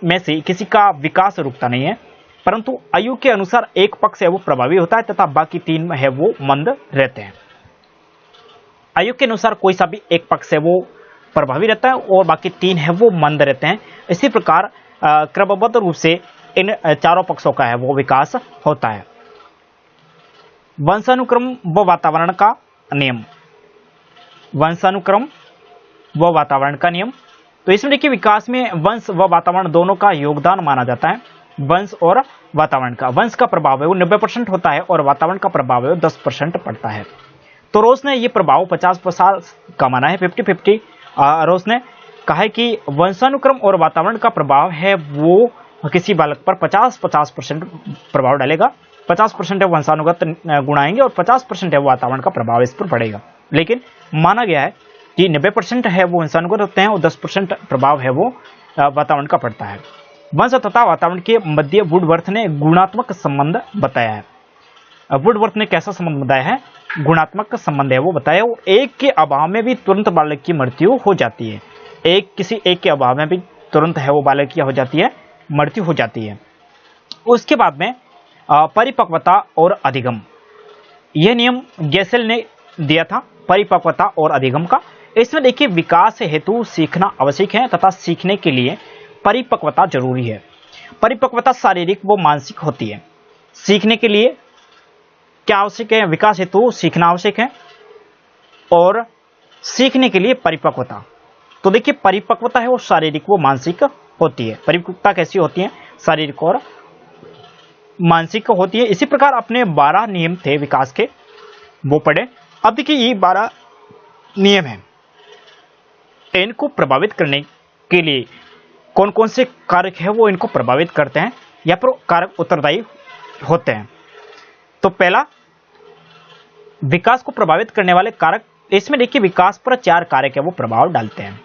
में से किसी का विकास रुकता नहीं है, परंतु आयु के अनुसार एक पक्ष है वो प्रभावी होता है तथा बाकी 3 है वो मंद रहते हैं। आयु के अनुसार कोई सा भी एक पक्ष है वो प्रभावी रहता है और बाकी 3 है वो मंद रहते हैं। इसी प्रकार क्रमबद्ध रूप से इन चारों पक्षों का है वो विकास होता है। वंशानुक्रम व वातावरण का नियम। वंशानुक्रम व वातावरण का नियम। तो इसमें देखिए विकास में वंश व वातावरण दोनों का योगदान माना जाता है। वंश और वातावरण का, वंश का प्रभाव है वो 90% होता है और वातावरण का प्रभाव है वो 10% पड़ता है। तो रोज ने ये प्रभाव 50% का माना है, 50-50। रोज ने कहा है कि वंशानुक्रम और वातावरण का प्रभाव है वो किसी बालक पर 50% प्रभाव डालेगा। 50% है वंशानुगत गुण आएंगे और 50% है वातावरण का प्रभाव इस पर पड़ेगा। लेकिन माना गया है कि 90% है वो वंशानुगत होते हैं और 10% प्रभाव है वो वातावरण का पड़ता है। वंश तथा वातावरण के मध्य वुडवर्थ ने गुणात्मक संबंध बताया है। वुडवर्थ ने कैसा संबंध बताया है? गुणात्मक संबंध है वो बताया। और एक के अभाव में भी तुरंत बालक की मृत्यु हो जाती है। किसी एक के अभाव में भी तुरंत है वो बालक की हो जाती है, मृत्यु हो जाती है। उसके बाद में परिपक्वता और अधिगम, यह नियम गैसेल ने दिया था परिपक्वता और अधिगम का। इसमें देखिए विकास हेतु सीखना आवश्यक है तथा सीखने के लिए परिपक्वता जरूरी है। परिपक्वता शारीरिक व मानसिक होती है। सीखने के लिए क्या आवश्यक है? विकास हेतु सीखना आवश्यक है और सीखने के लिए परिपक्वता। तो देखिए परिपक्वता है वो शारीरिक व मानसिक होती है। परिपक्वता कैसी होती है? शारीरिक और मानसिक होती है। इसी प्रकार अपने 12 नियम थे विकास के, वो पढ़े। अब देखिए ये 12 नियम हैं, इनको प्रभावित करने के लिए कौन कौन से कारक है वो इनको प्रभावित करते हैं या फिर कारक उत्तरदायी होते हैं। तो पहला, विकास को प्रभावित करने वाले कारक, इसमें देखिए विकास पर 4 कारक है वो प्रभाव डालते हैं।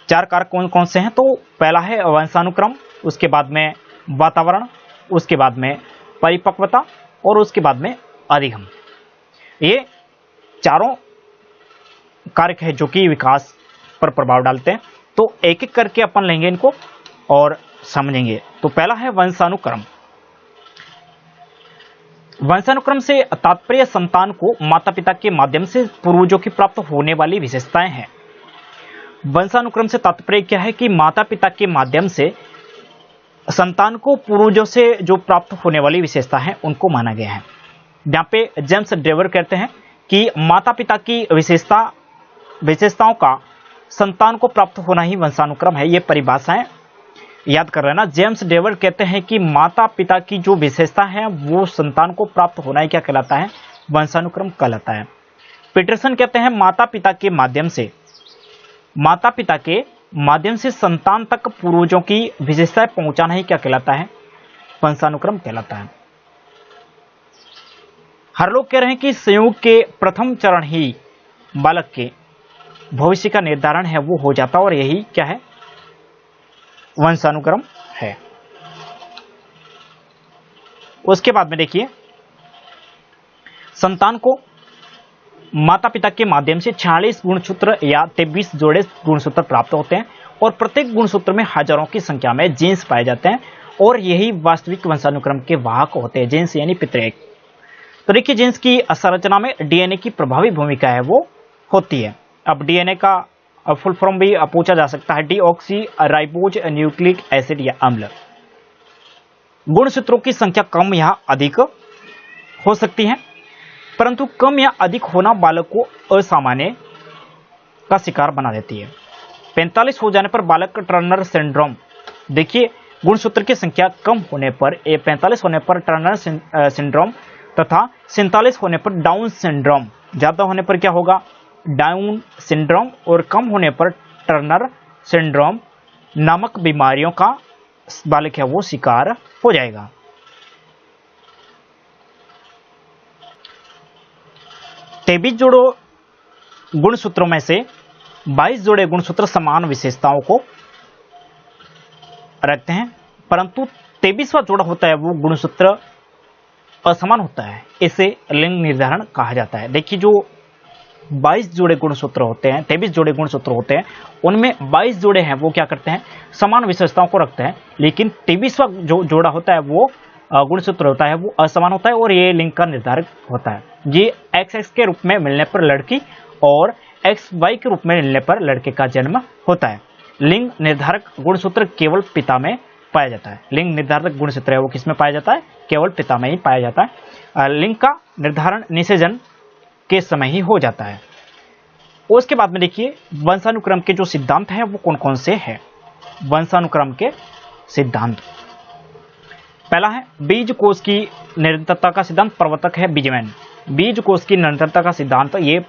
4 कारक कौन कौन से हैं? तो पहला है वंशानुक्रम, उसके बाद में वातावरण, उसके बाद में परिपक्वता और उसके बाद में अधिगम। ये चारों कारक है जो कि विकास पर प्रभाव डालते हैं। तो एक एक करके अपन लेंगे इनको और समझेंगे। तो पहला है वंशानुक्रम। वंशानुक्रम से तात्पर्य संतान को माता पिता के माध्यम से पूर्वजों की प्राप्त होने वाली विशेषताएं हैं। वंशानुक्रम से तात्पर्य क्या है कि माता पिता के माध्यम से संतान को पूर्वजों से जो प्राप्त होने वाली विशेषता है उनको माना गया है। यहाँ पे जेम्स ड्रेवर कहते हैं कि माता पिता की विशेषताओं का संतान को प्राप्त होना ही वंशानुक्रम है। ये परिभाषाएं याद कर लेना। जेम्स ड्रेवर कहते हैं कि माता पिता की जो विशेषता है वो संतान को प्राप्त होना ही क्या कहलाता है? वंशानुक्रम कहलाता है। पीटरसन कहते हैं माता पिता के माध्यम से संतान तक पूर्वजों की विशेषताएं पहुंचाना ही क्या कहलाता है? वंशानुक्रम कहलाता है। हर लोग कह रहे हैं कि संयोग के प्रथम चरण ही बालक के भविष्य का निर्धारण है वो हो जाता है और यही क्या है? वंशानुक्रम है। उसके बाद में देखिए संतान को माता पिता के माध्यम से 46 गुणसूत्र या 23 जोड़े गुणसूत्र प्राप्त होते हैं और प्रत्येक गुणसूत्र में हजारों की संख्या में जीन्स पाए जाते हैं और यही वास्तविक वंशानुक्रम के वाहक होते हैं। जीन्स यानी पितृएक। तो देखिए जीन्स की संरचना में डीएनए की प्रभावी भूमिका है वो होती है। अब डीएनए का फुल फॉर्म भी पूछा जा सकता है, डीऑक्सी राइबोज न्यूक्लिक एसिड या अम्ल। गुणसूत्रों की संख्या कम या अधिक हो सकती है, परंतु कम या अधिक होना बालक को असामान्य का शिकार बना देती है। 45 हो जाने पर बालक का टर्नर सिंड्रोम, देखिए गुणसूत्र की संख्या कम होने पर 45 होने पर टर्नर सिंड्रोम तथा 47 होने पर डाउन सिंड्रोम, ज्यादा होने पर क्या होगा? डाउन सिंड्रोम और कम होने पर टर्नर सिंड्रोम नामक बीमारियों का बालक है वो शिकार हो जाएगा। तेबीस जोड़ों गुणसूत्रों में से 22 जोड़े गुणसूत्र समान विशेषताओं को रखते हैं, परंतु 23वां जोड़ा होता है वो गुणसूत्र असमान होता है। इसे लिंग निर्धारण कहा जाता है। देखिए जो 22 जोड़े गुणसूत्र होते हैं, 23 जोड़े गुणसूत्र होते हैं, उनमें 22 जोड़े हैं वो क्या करते हैं? समान विशेषताओं को रखते हैं, लेकिन 23वां जो जोड़ा होता है वो गुणसूत्र होता है वो असमान होता है और ये लिंग का निर्धारक होता है। ये XX के रूप में मिलने पर लड़की और XY के रूप में मिलने पर लड़के का जन्म होता है। लिंग निर्धारक गुणसूत्र केवल पिता में पाया जाता है। लिंग निर्धारक गुणसूत्र है वो किसमें पाया जाता है? केवल पिता में ही पाया जाता है। लिंग का निर्धारण निषेचन के समय ही हो जाता है। उसके बाद में देखिए वंशानुक्रम के जो सिद्धांत हैं वो कौन कौन से हैं। वंशानुक्रम के सिद्धांत, पहला है बीज कोष की निरंतरता का सिद्धांत, प्रवर्तक है बीजमैन। बीज कोष की निरंतरता का सिद्धांत, ये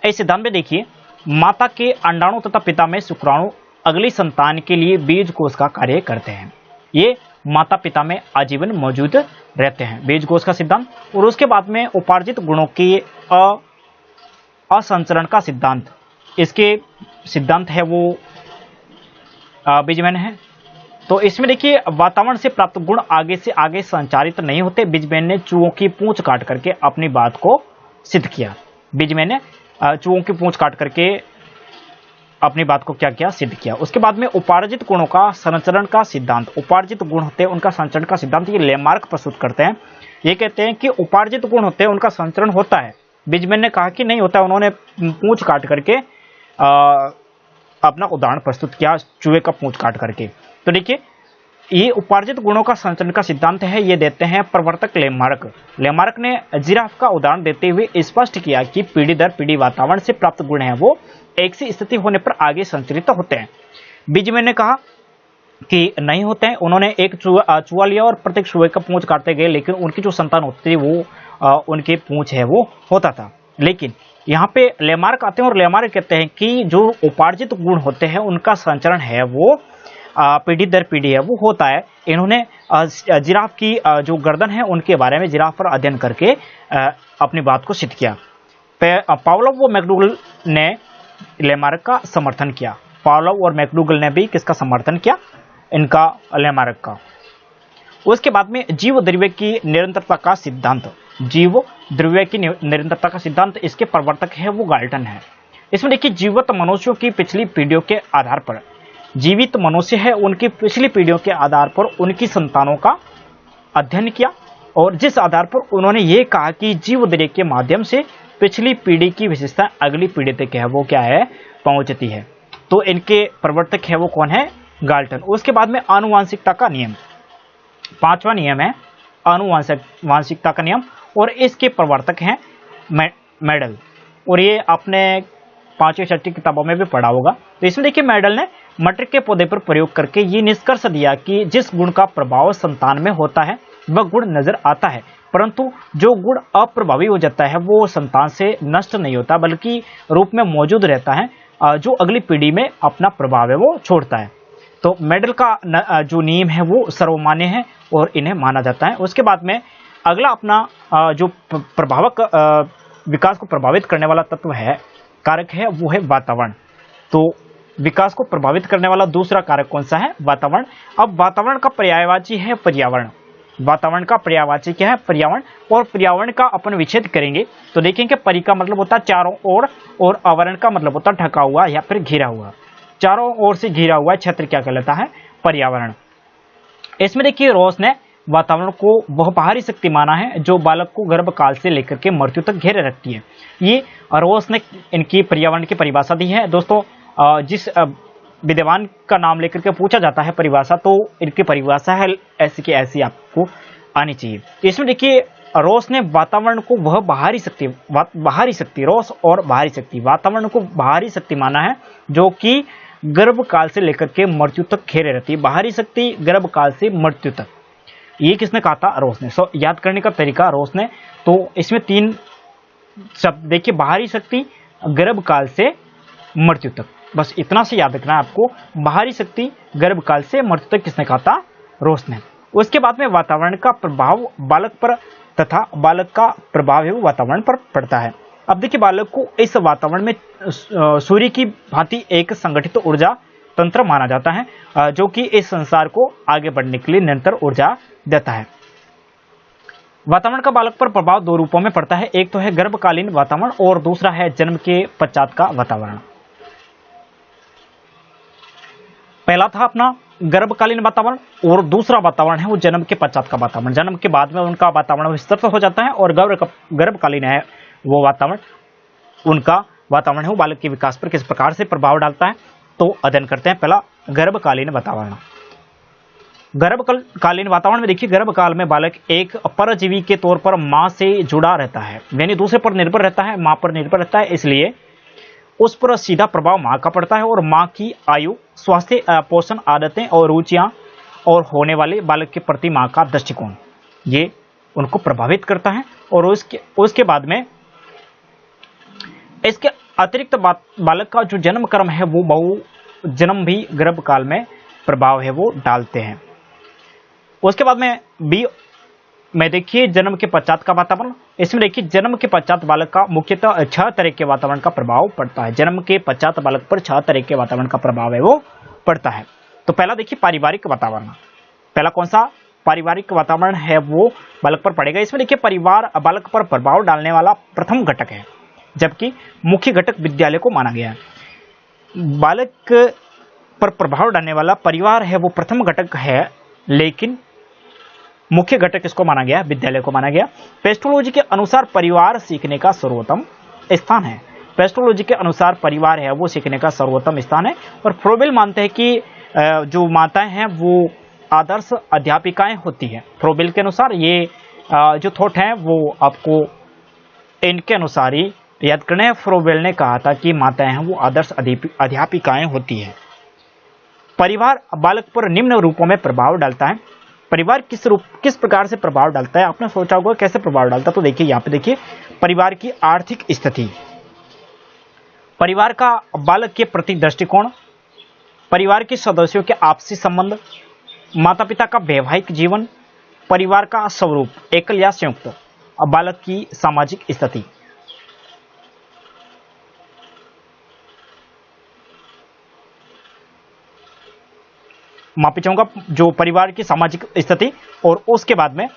इस सिद्धांत में देखिए माता के अंडाणु तथा पिता में शुक्राणु अगली संतान के लिए बीज कोष का कार्य करते हैं। ये माता पिता में आजीवन मौजूद रहते हैं, बीज कोष का सिद्धांत। और उसके बाद में उपार्जित गुणों के असंचरण का सिद्धांत, इसके सिद्धांत है वो बीजमैन है। तो इसमें देखिए वातावरण से प्राप्त गुण आगे से आगे संचारित नहीं होते। बीजमैन ने चूहों की पूंछ काट करके अपनी बात को सिद्ध किया। बीजमैन ने चूहों की पूंछ काट करके अपनी बात को क्या किया? सिद्ध किया। उसके बाद में उपार्जित गुणों का संचरण का सिद्धांत, उपार्जित गुण होते हैं उनका संचरण का सिद्धांत ये लैमार्क प्रस्तुत करते हैं। ये कहते हैं कि उपार्जित गुण होते हैं उनका संचरण होता है, बिजमैन ने कहा कि नहीं होता है। उन्होंने पूंछ काट करके अपना उदाहरण प्रस्तुत किया, चूहे का पूंछ काट करके। तो देखिए ये उपार्जित गुणों का संचरण का सिद्धांत है, ये देते हैं प्रवर्तक लेमार्क। लेमार्क ने जिराफ का उदाहरण देते हुए स्पष्ट किया कि पीढ़ी दर पीढ़ी वातावरण से प्राप्त गुण हैं वो एक सी स्थिति होने पर आगे संचरित होते हैं। बिजमैन ने कहा कि नहीं होते हैं। उन्होंने एक चूहा लिया और प्रत्येक चूहे का पूंछ काटते गए, लेकिन उनकी जो संतान होती थी वो उनके पूंछ है वो होता था। लेकिन यहाँ पे लेमार्क आते हैं और लेमार्क कहते हैं कि जो उपार्जित गुण होते हैं उनका संचरण है वो पीढ़ी दर पीढ़ी है वो होता है। इन्होंने जिराफ की जो गर्दन है उनके बारे में जिराफ पर अध्ययन करके अपनी बात को सिद्ध किया। पावलोव व मैकडूगल ने लेमार्क का समर्थन किया। पावलोव और मैकडूगल ने भी किसका समर्थन किया? इनका, लेमार्क का। उसके बाद में जीव द्रव्य की निरंतरता का सिद्धांत। जीव द्रव्य की निरंतरता का सिद्धांत, इसके प्रवर्तक है वो गाल्टन है। इसमें देखिए जीवित मनुष्यों की पिछली पीढ़ियों के आधार पर, जीवित मनुष्य है उनकी पिछली पीढ़ियों के आधार पर उनकी संतानों का अध्ययन किया, और जिस आधार पर उन्होंने ये कहा कि जीव द्रव्य के माध्यम से पिछली पीढ़ी की विशेषता अगली पीढ़ी तक है वो क्या है, पहुंचती है। तो इनके प्रवर्तक है वो कौन है? गाल्टन। उसके बाद में आनुवांशिकता का नियम, पांचवा नियम है आनुवांशिकता का नियम, और इसके प्रवर्तक हैं मेडल। और ये आपने 5वीं 6वीं किताबों में भी पढ़ा होगा। तो इसमें देखिए मेडल ने मटर के पौधे पर प्रयोग करके ये निष्कर्ष दिया कि जिस गुण का प्रभाव संतान में होता है वह गुण नजर आता है, परंतु जो गुण अप्रभावी हो जाता है वो संतान से नष्ट नहीं होता बल्कि रूप में मौजूद रहता है, जो अगली पीढ़ी में अपना प्रभाव है वो छोड़ता है। तो मेडल का जो नियम है वो सर्वमान्य है और इन्हें माना जाता है। उसके बाद में अगला अपना जो प्रभावक विकास को प्रभावित करने वाला तत्व है, कारक है, वो है वातावरण। तो विकास को प्रभावित करने वाला दूसरा कारक कौन सा है? वातावरण। अब वातावरण का पर्यायवाची है पर्यावरण। वातावरण का पर्यायवाची क्या है? पर्यावरण। और पर्यावरण का अपन विच्छेद करेंगे तो देखेंगे परि का मतलब होता है चारों ओर, और आवरण का मतलब होता है ढका हुआ या फिर घिरा हुआ। चारों ओर से घिरा हुआ क्षेत्र क्या कहलाता है? पर्यावरण। इसमें देखिए रॉस ने वातावरण को वह बाहरी शक्ति माना है जो बालक को गर्भकाल से लेकर के मृत्यु तक घेरे रखती है। ये रॉस ने इनकी पर्यावरण की परिभाषा दी है। दोस्तों जिस विद्वान का नाम लेकर के पूछा जाता है परिभाषा, तो इनकी परिभाषा है ऐसी की ऐसी आपको आनी चाहिए। इसमें देखिए रॉस ने वातावरण को वह बाहरी शक्ति, रॉस और बाहरी शक्ति, वातावरण को बाहरी शक्ति माना है जो कि गर्भकाल से लेकर के मृत्यु तक घेरे रहती है। बाहरी शक्ति गर्भकाल से मृत्यु तक, ये किसने कहा था? रॉस ने। सो याद करने का तरीका रॉस ने, तो इसमें 3 शब्द देखिए, बाहरी शक्ति, गर्भकाल से मृत्यु तक, बस इतना से याद रखना है आपको। बाहरी शक्ति गर्भकाल से मृत्यु तक किसने कहा था? रॉस ने। उसके बाद में वातावरण का प्रभाव बालक पर तथा बालक का प्रभाव है वो वातावरण पर पड़ता है। अब देखिए बालक को इस वातावरण में सूर्य की भांति एक संगठित ऊर्जा तंत्र माना जाता है जो कि इस संसार को आगे बढ़ने के लिए निरंतर ऊर्जा देता है। वातावरण का बालक पर प्रभाव 2 रूपों में पड़ता है, एक तो है गर्भकालीन वातावरण और दूसरा है जन्म के पश्चात का वातावरण। पहला था अपना गर्भकालीन वातावरण और दूसरा वातावरण है वो जन्म के पश्चात का वातावरण। जन्म के बाद में उनका वातावरण विस्तृत हो जाता है और गर्भकालीन है वो वातावरण, उनका वातावरण है वो बालक के विकास पर किस प्रकार से प्रभाव डालता है। तो अध्ययन करते हैं पहला गर्भकालीन वातावरण। गर्भकालीन वातावरण में देखिए गर्भकाल में बालक एक परजीवी के तौर पर मां से जुड़ा रहता है, यानी दूसरे पर निर्भर रहता है, मां पर निर्भर रहता है, इसलिए उस पर सीधा प्रभाव मां का पड़ता है और मां की आयु, स्वास्थ्य, पोषण, आदतें और रुचियां और होने वाले बालक के प्रति मां का दृष्टिकोण ये उनको प्रभावित करता है। और उसके बाद में इसके अतिरिक्त बालक का जो जन्म कर्म है वो बहु जन्म भी गर्भकाल में प्रभाव है वो डालते हैं। उसके बाद में बी में देखिए जन्म के पश्चात का वातावरण। इसमें देखिए जन्म के पश्चात बालक का मुख्यतः 6 तरह के वातावरण का प्रभाव पड़ता है। जन्म के पश्चात बालक पर 6 तरह के वातावरण का प्रभाव है वो पड़ता है। तो पहला देखिए पारिवारिक वातावरण। पहला कौन सा पारिवारिक वातावरण है वो बालक पर पड़ेगा। इसमें देखिए परिवार बालक पर प्रभाव डालने वाला प्रथम घटक है, जबकि मुख्य घटक विद्यालय को माना गया है। बालक पर प्रभाव डालने वाला परिवार है वो प्रथम घटक है, लेकिन मुख्य घटक किसको माना गया? विद्यालय को माना गया। पेस्टोलॉजी के अनुसार परिवार सीखने का सर्वोत्तम स्थान है। पेस्टोलॉजी के अनुसार परिवार है वो सीखने का सर्वोत्तम स्थान है। और फ्रोबेल मानते हैं कि जो माताएं हैं वो आदर्श अध्यापिकाएं होती हैं। फ्रोबेल के अनुसार ये जो थॉट है वो आपको इनके अनुसार ही याद करना है। फ्रोबेल ने कहा था कि माताएं हैं वो आदर्श अध्यापिकाएं होती हैं। परिवार बालक पर निम्न रूपों में प्रभाव डालता है। परिवार किस प्रकार से प्रभाव डालता है? आपने सोचा होगा कैसे प्रभाव डालता है, तो देखिए यहाँ पे देखिए, परिवार की आर्थिक स्थिति, परिवार का बालक के प्रति दृष्टिकोण, परिवार के सदस्यों के आपसी संबंध, माता पिता का वैवाहिक जीवन, परिवार का स्वरूप एकल या संयुक्त, बालक की सामाजिक स्थिति। माफी चाहूंगा, जो परिवार की सामाजिक स्थिति और उसके बाद में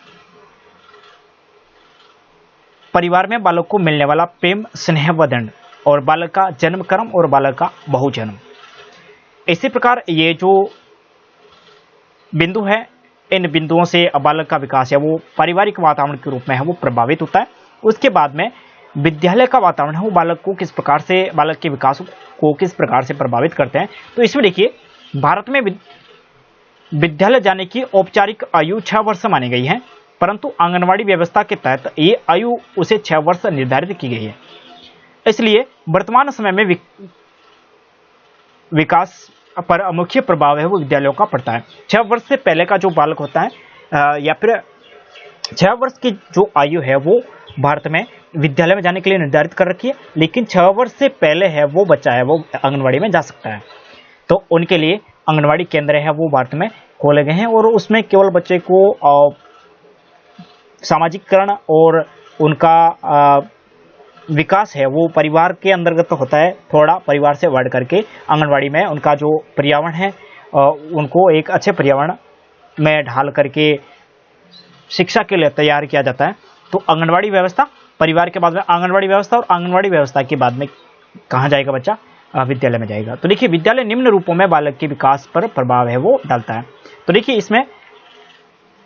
परिवार में बालक को मिलने वाला प्रेम, स्नेह व दंड, और बालक का जन्म कर्म और बालक का बहुजन्म। इसी प्रकार ये जो बिंदु है, इन बिंदुओं से बालक का विकास है वो पारिवारिक वातावरण के रूप में है वो प्रभावित होता है। उसके बाद में विद्यालय का वातावरण है वो बालक को किस प्रकार से, बालक के विकास को किस प्रकार से प्रभावित करते हैं। तो इसमें देखिए, भारत में विद्यालय जाने की औपचारिक आयु 6 वर्ष मानी गई है, परंतु आंगनवाड़ी व्यवस्था के तहत ये आयु उसे 6 वर्ष निर्धारित की गई है। इसलिए वर्तमान समय में विकास पर मुख्य प्रभाव है वो विद्यालयों का पड़ता है। 6 वर्ष से पहले का जो बालक होता है या फिर 6 वर्ष की जो आयु है वो भारत में विद्यालय में जाने के लिए निर्धारित कर रखी है, लेकिन 6 वर्ष से पहले है वो बच्चा है वो आंगनवाड़ी में जा सकता है। तो उनके लिए आंगनवाड़ी केंद्र है वो भारत में खोले गए हैं, और उसमें केवल बच्चे को सामाजिकरण और उनका विकास है वो परिवार के अंतर्गत होता है। थोड़ा परिवार से बढ़ करके आंगनवाड़ी में उनका जो पर्यावरण है उनको एक अच्छे पर्यावरण में ढाल करके शिक्षा के लिए तैयार किया जाता है। तो आंगनवाड़ी व्यवस्था, परिवार के बाद में आंगनवाड़ी व्यवस्था, और आंगनवाड़ी व्यवस्था के बाद में कहाँ जाएगा बच्चा? विद्यालय में जाएगा। तो देखिए, विद्यालय निम्न रूपों में बालक के विकास पर प्रभाव है वो डालता है। तो देखिए, इसमें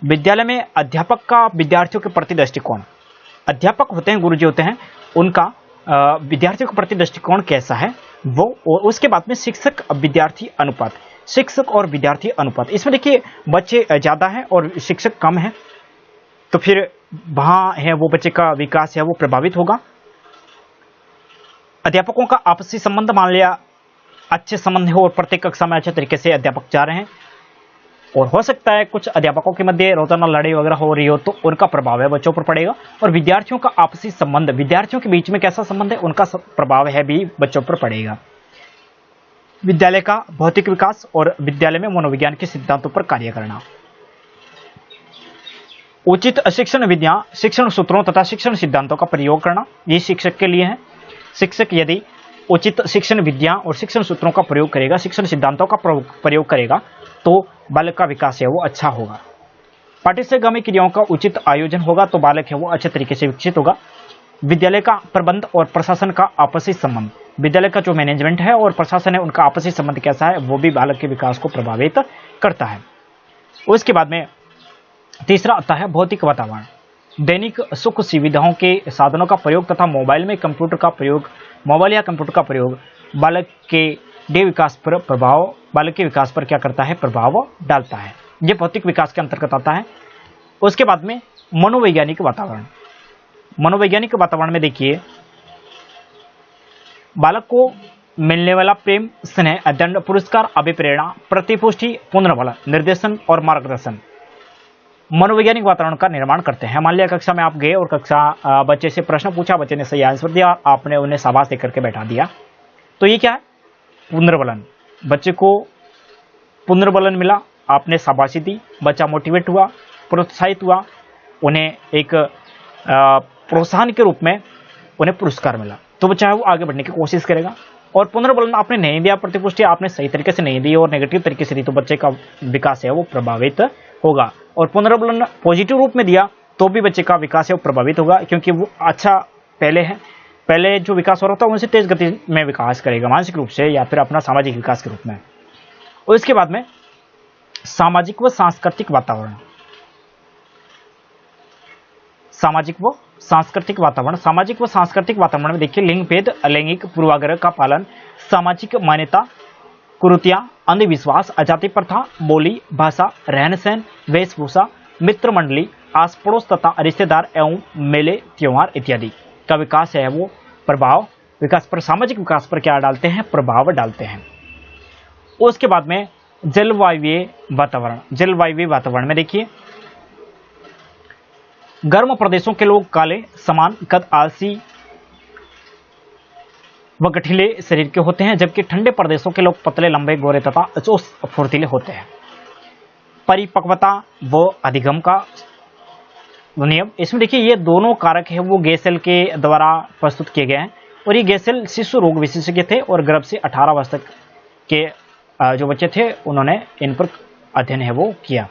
विद्यालय में अध्यापक का विद्यार्थियों के प्रति दृष्टिकोण, अध्यापक होते हैं, गुरुजी होते हैं, उनका विद्यार्थियों के प्रति दृष्टिकोण कैसा है वो, और उसके बाद में शिक्षक विद्यार्थी अनुपात, शिक्षक और विद्यार्थी अनुपात। इसमें देखिए, बच्चे ज्यादा हैं और शिक्षक कम है, तो फिर वहां है वो बच्चे का विकास है वो प्रभावित होगा। अध्यापकों का आपसी संबंध, मान लिया अच्छे संबंध हो और प्रत्येक कक्षा में अच्छे तरीके से अध्यापक जा रहे हैं, और हो सकता है कुछ अध्यापकों के मध्य रोजाना लड़ाई वगैरह हो रही हो, तो उनका प्रभाव है बच्चों पर पड़ेगा। और विद्यार्थियों का आपसी संबंध, विद्यार्थियों के बीच में कैसा संबंध है, उनका प्रभाव है भी बच्चों पर पड़ेगा। विद्यालय का भौतिक विकास और विद्यालय में मनोविज्ञान के सिद्धांतों पर कार्य करना। उचित शिक्षण विधियां, शिक्षण सूत्रों तथा शिक्षण सिद्धांतों का प्रयोग करना, ये शिक्षक के लिए है। शिक्षक यदि उचित शिक्षण विधियां और शिक्षण सूत्रों का प्रयोग करेगा, शिक्षण सिद्धांतों का प्रयोग करेगा, तो बालक का विकास है वो अच्छा होगा। पाठ्यक्रम क्रियाओं का उचित आयोजन होगा तो बालक है वो अच्छे तरीके से विकसित होगा। विद्यालय का प्रबंध और प्रशासन का आपसी संबंध, विद्यालय का जो मैनेजमेंट है और प्रशासन है उनका आपसी संबंध कैसा है, वो भी बालक के विकास को प्रभावित करता है। उसके बाद में तीसरा आता है भौतिक वातावरण, दैनिक सुख सुविधाओं के साधनों का प्रयोग तथा मोबाइल या कंप्यूटर का प्रयोग बालक के विकास पर प्रभाव, बालक के विकास पर क्या करता है, प्रभाव डालता है। ये भौतिक विकास के अंतर्गत आता है। उसके बाद में मनोवैज्ञानिक वातावरण, मनोवैज्ञानिक वातावरण में देखिए, बालक को मिलने वाला प्रेम, स्नेह, दंड, पुरस्कार, अभिप्रेरणा, प्रतिपुष्टि, पुनर्बल, निर्देशन और मार्गदर्शन मनोवैज्ञानिक वातावरण का निर्माण करते हैं। मान लिया कक्षा में आप गए और कक्षा बच्चे से प्रश्न पूछा, बच्चे ने सही आंसर दिया, आपने उन्हें शाबाश देकर के बैठा दिया, तो ये क्या है, पुनर्बलन। बच्चे को पुनर्बलन मिला, आपने शाबाशी दी, बच्चा मोटिवेट हुआ, प्रोत्साहित हुआ, उन्हें एक प्रोत्साहन के रूप में उन्हें पुरस्कार मिला, तो बच्चा है वो आगे बढ़ने की कोशिश करेगा। और पुनर्बलन आपने नहीं दिया, प्रतिपुष्टि आपने सही तरीके से नहीं दी और नेगेटिव तरीके से दी, तो बच्चे का विकास है वो प्रभावित होगा। और पुनर्बलन पॉजिटिव रूप में दिया तो भी बच्चे का विकास है वो प्रभावित होगा, क्योंकि वो अच्छा पहले जो विकास हो रहा था उनसे तेज गति में विकास करेगा, मानसिक रूप से या फिर अपना सामाजिक विकास के रूप में। और इसके बाद में सामाजिक व सांस्कृतिक वातावरण, सामाजिक व सांस्कृतिक वातावरण। सामाजिक व सांस्कृतिक वातावरण में देखिए लिंग भेद, लैंगिक पूर्वाग्रह का पालन, सामाजिक मान्यता, कुरीतियां, अंधविश्वास, अजाति प्रथा, बोली, भाषा, रहन सहन, वेशभूषा, मित्र मंडली, आस पड़ोस तथा रिश्तेदार एवं मेले त्योहार इत्यादि का विकास है वो प्रभाव, विकास पर, सामाजिक विकास पर क्या डालते हैं, प्रभाव डालते हैं। उसके बाद में जलवायु वातावरण। जलवायु वातावरण में देखिए गर्म प्रदेशों के लोग काले, समान कद, आलसी व गठीले शरीर के होते हैं, जबकि ठंडे प्रदेशों के लोग पतले, लंबे, गोरे तथा चुस्त फुर्तीले होते हैं। परिपक्वता व अधिगम का नियम, इसमें देखिए ये दोनों कारक है वो गेसेल के द्वारा प्रस्तुत किए गए हैं और ये गेसेल शिशु रोग विशेषज्ञ थे और गर्भ से 18 वर्ष तक के जो बच्चे थे उन्होंने इन पर अध्ययन है वो किया।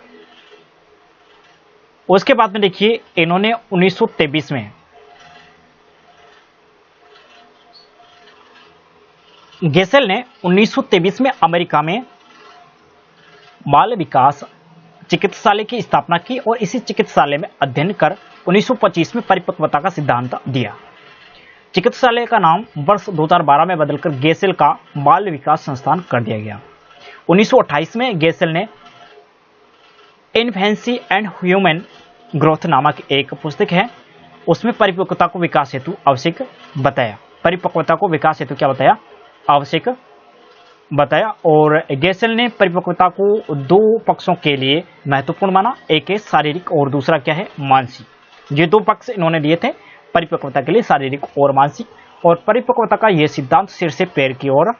उसके बाद में देखिए इन्होंने 1923 में गेसेल ने 1923 में अमेरिका में बाल विकास चिकित्सालय की स्थापना की और इसी चिकित्सालय में अध्ययन कर 1925 में परिपक्वता का सिद्धांत दिया। चिकित्सालय का नाम वर्ष 2012 में बदलकर गेसेल का बाल विकास संस्थान कर दिया गया। 1928 में गेसेल ने इन्फेंसी एंड ह्यूमन ग्रोथ नामक एक पुस्तक है उसमें परिपक्वता को विकास हेतु आवश्यक बताया। परिपक्वता को विकास हेतु क्या बताया, आवश्यक बताया। और गेसेल ने परिपक्वता को दो पक्षों के लिए महत्वपूर्ण माना, एक है शारीरिक और दूसरा क्या है, मानसिक। ये दो पक्ष इन्होंने दिए थे परिपक्वता के लिए, शारीरिक और मानसिक। और परिपक्वता का यह सिद्धांत सिर से पैर की ओर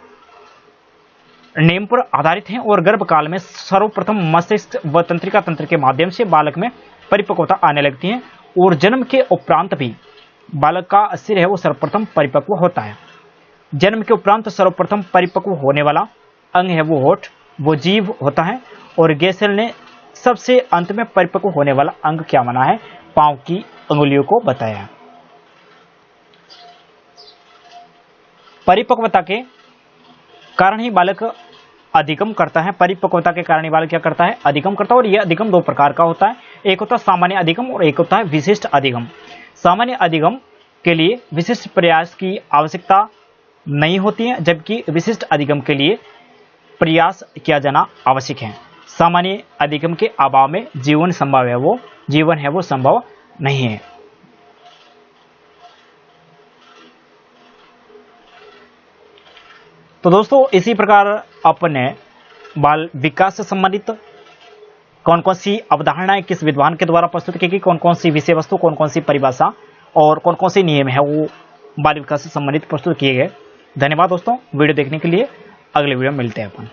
नियम पर आधारित है और गर्भकाल में सर्वप्रथम मस्तिष्क व तंत्रिका तंत्र के माध्यम से बालक में परिपक्वता आने लगती है और जन्म के उपरांत भी बालक का सिर है वो सर्वप्रथम परिपक्व होता है। जन्म के उपरांत सर्वप्रथम परिपक्व होने वाला अंग है वो होठ, वो जीभ होता है। और गेसेल ने सबसे अंत में परिपक्व होने वाला अंग क्या माना है, पांव की अंगुलियों को बताया। परिपक्वता के कारण ही बालक अधिगम करता है। परिपक्वता के कारण ही बालक क्या करता है, अधिगम करता है। और यह अधिगम दो प्रकार का होता है, एक होता है सामान्य अधिगम और एक होता है विशिष्ट अधिगम। सामान्य अधिगम के लिए विशिष्ट प्रयास की आवश्यकता नहीं होती है, जबकि विशिष्ट अधिगम के लिए प्रयास किया जाना आवश्यक है। सामान्य अधिगम के अभाव में जीवन है वो संभव नहीं है। तो दोस्तों इसी प्रकार अपने बाल विकास से संबंधित कौन कौन सी अवधारणाएं किस विद्वान के द्वारा प्रस्तुत की गई, कौन कौन सी विषय वस्तु, कौन कौन सी परिभाषा और कौन कौन से नियम है वो बाल विकास से संबंधित प्रस्तुत किए गए। धन्यवाद दोस्तों वीडियो देखने के लिए। अगले वीडियो में मिलते हैं अपन।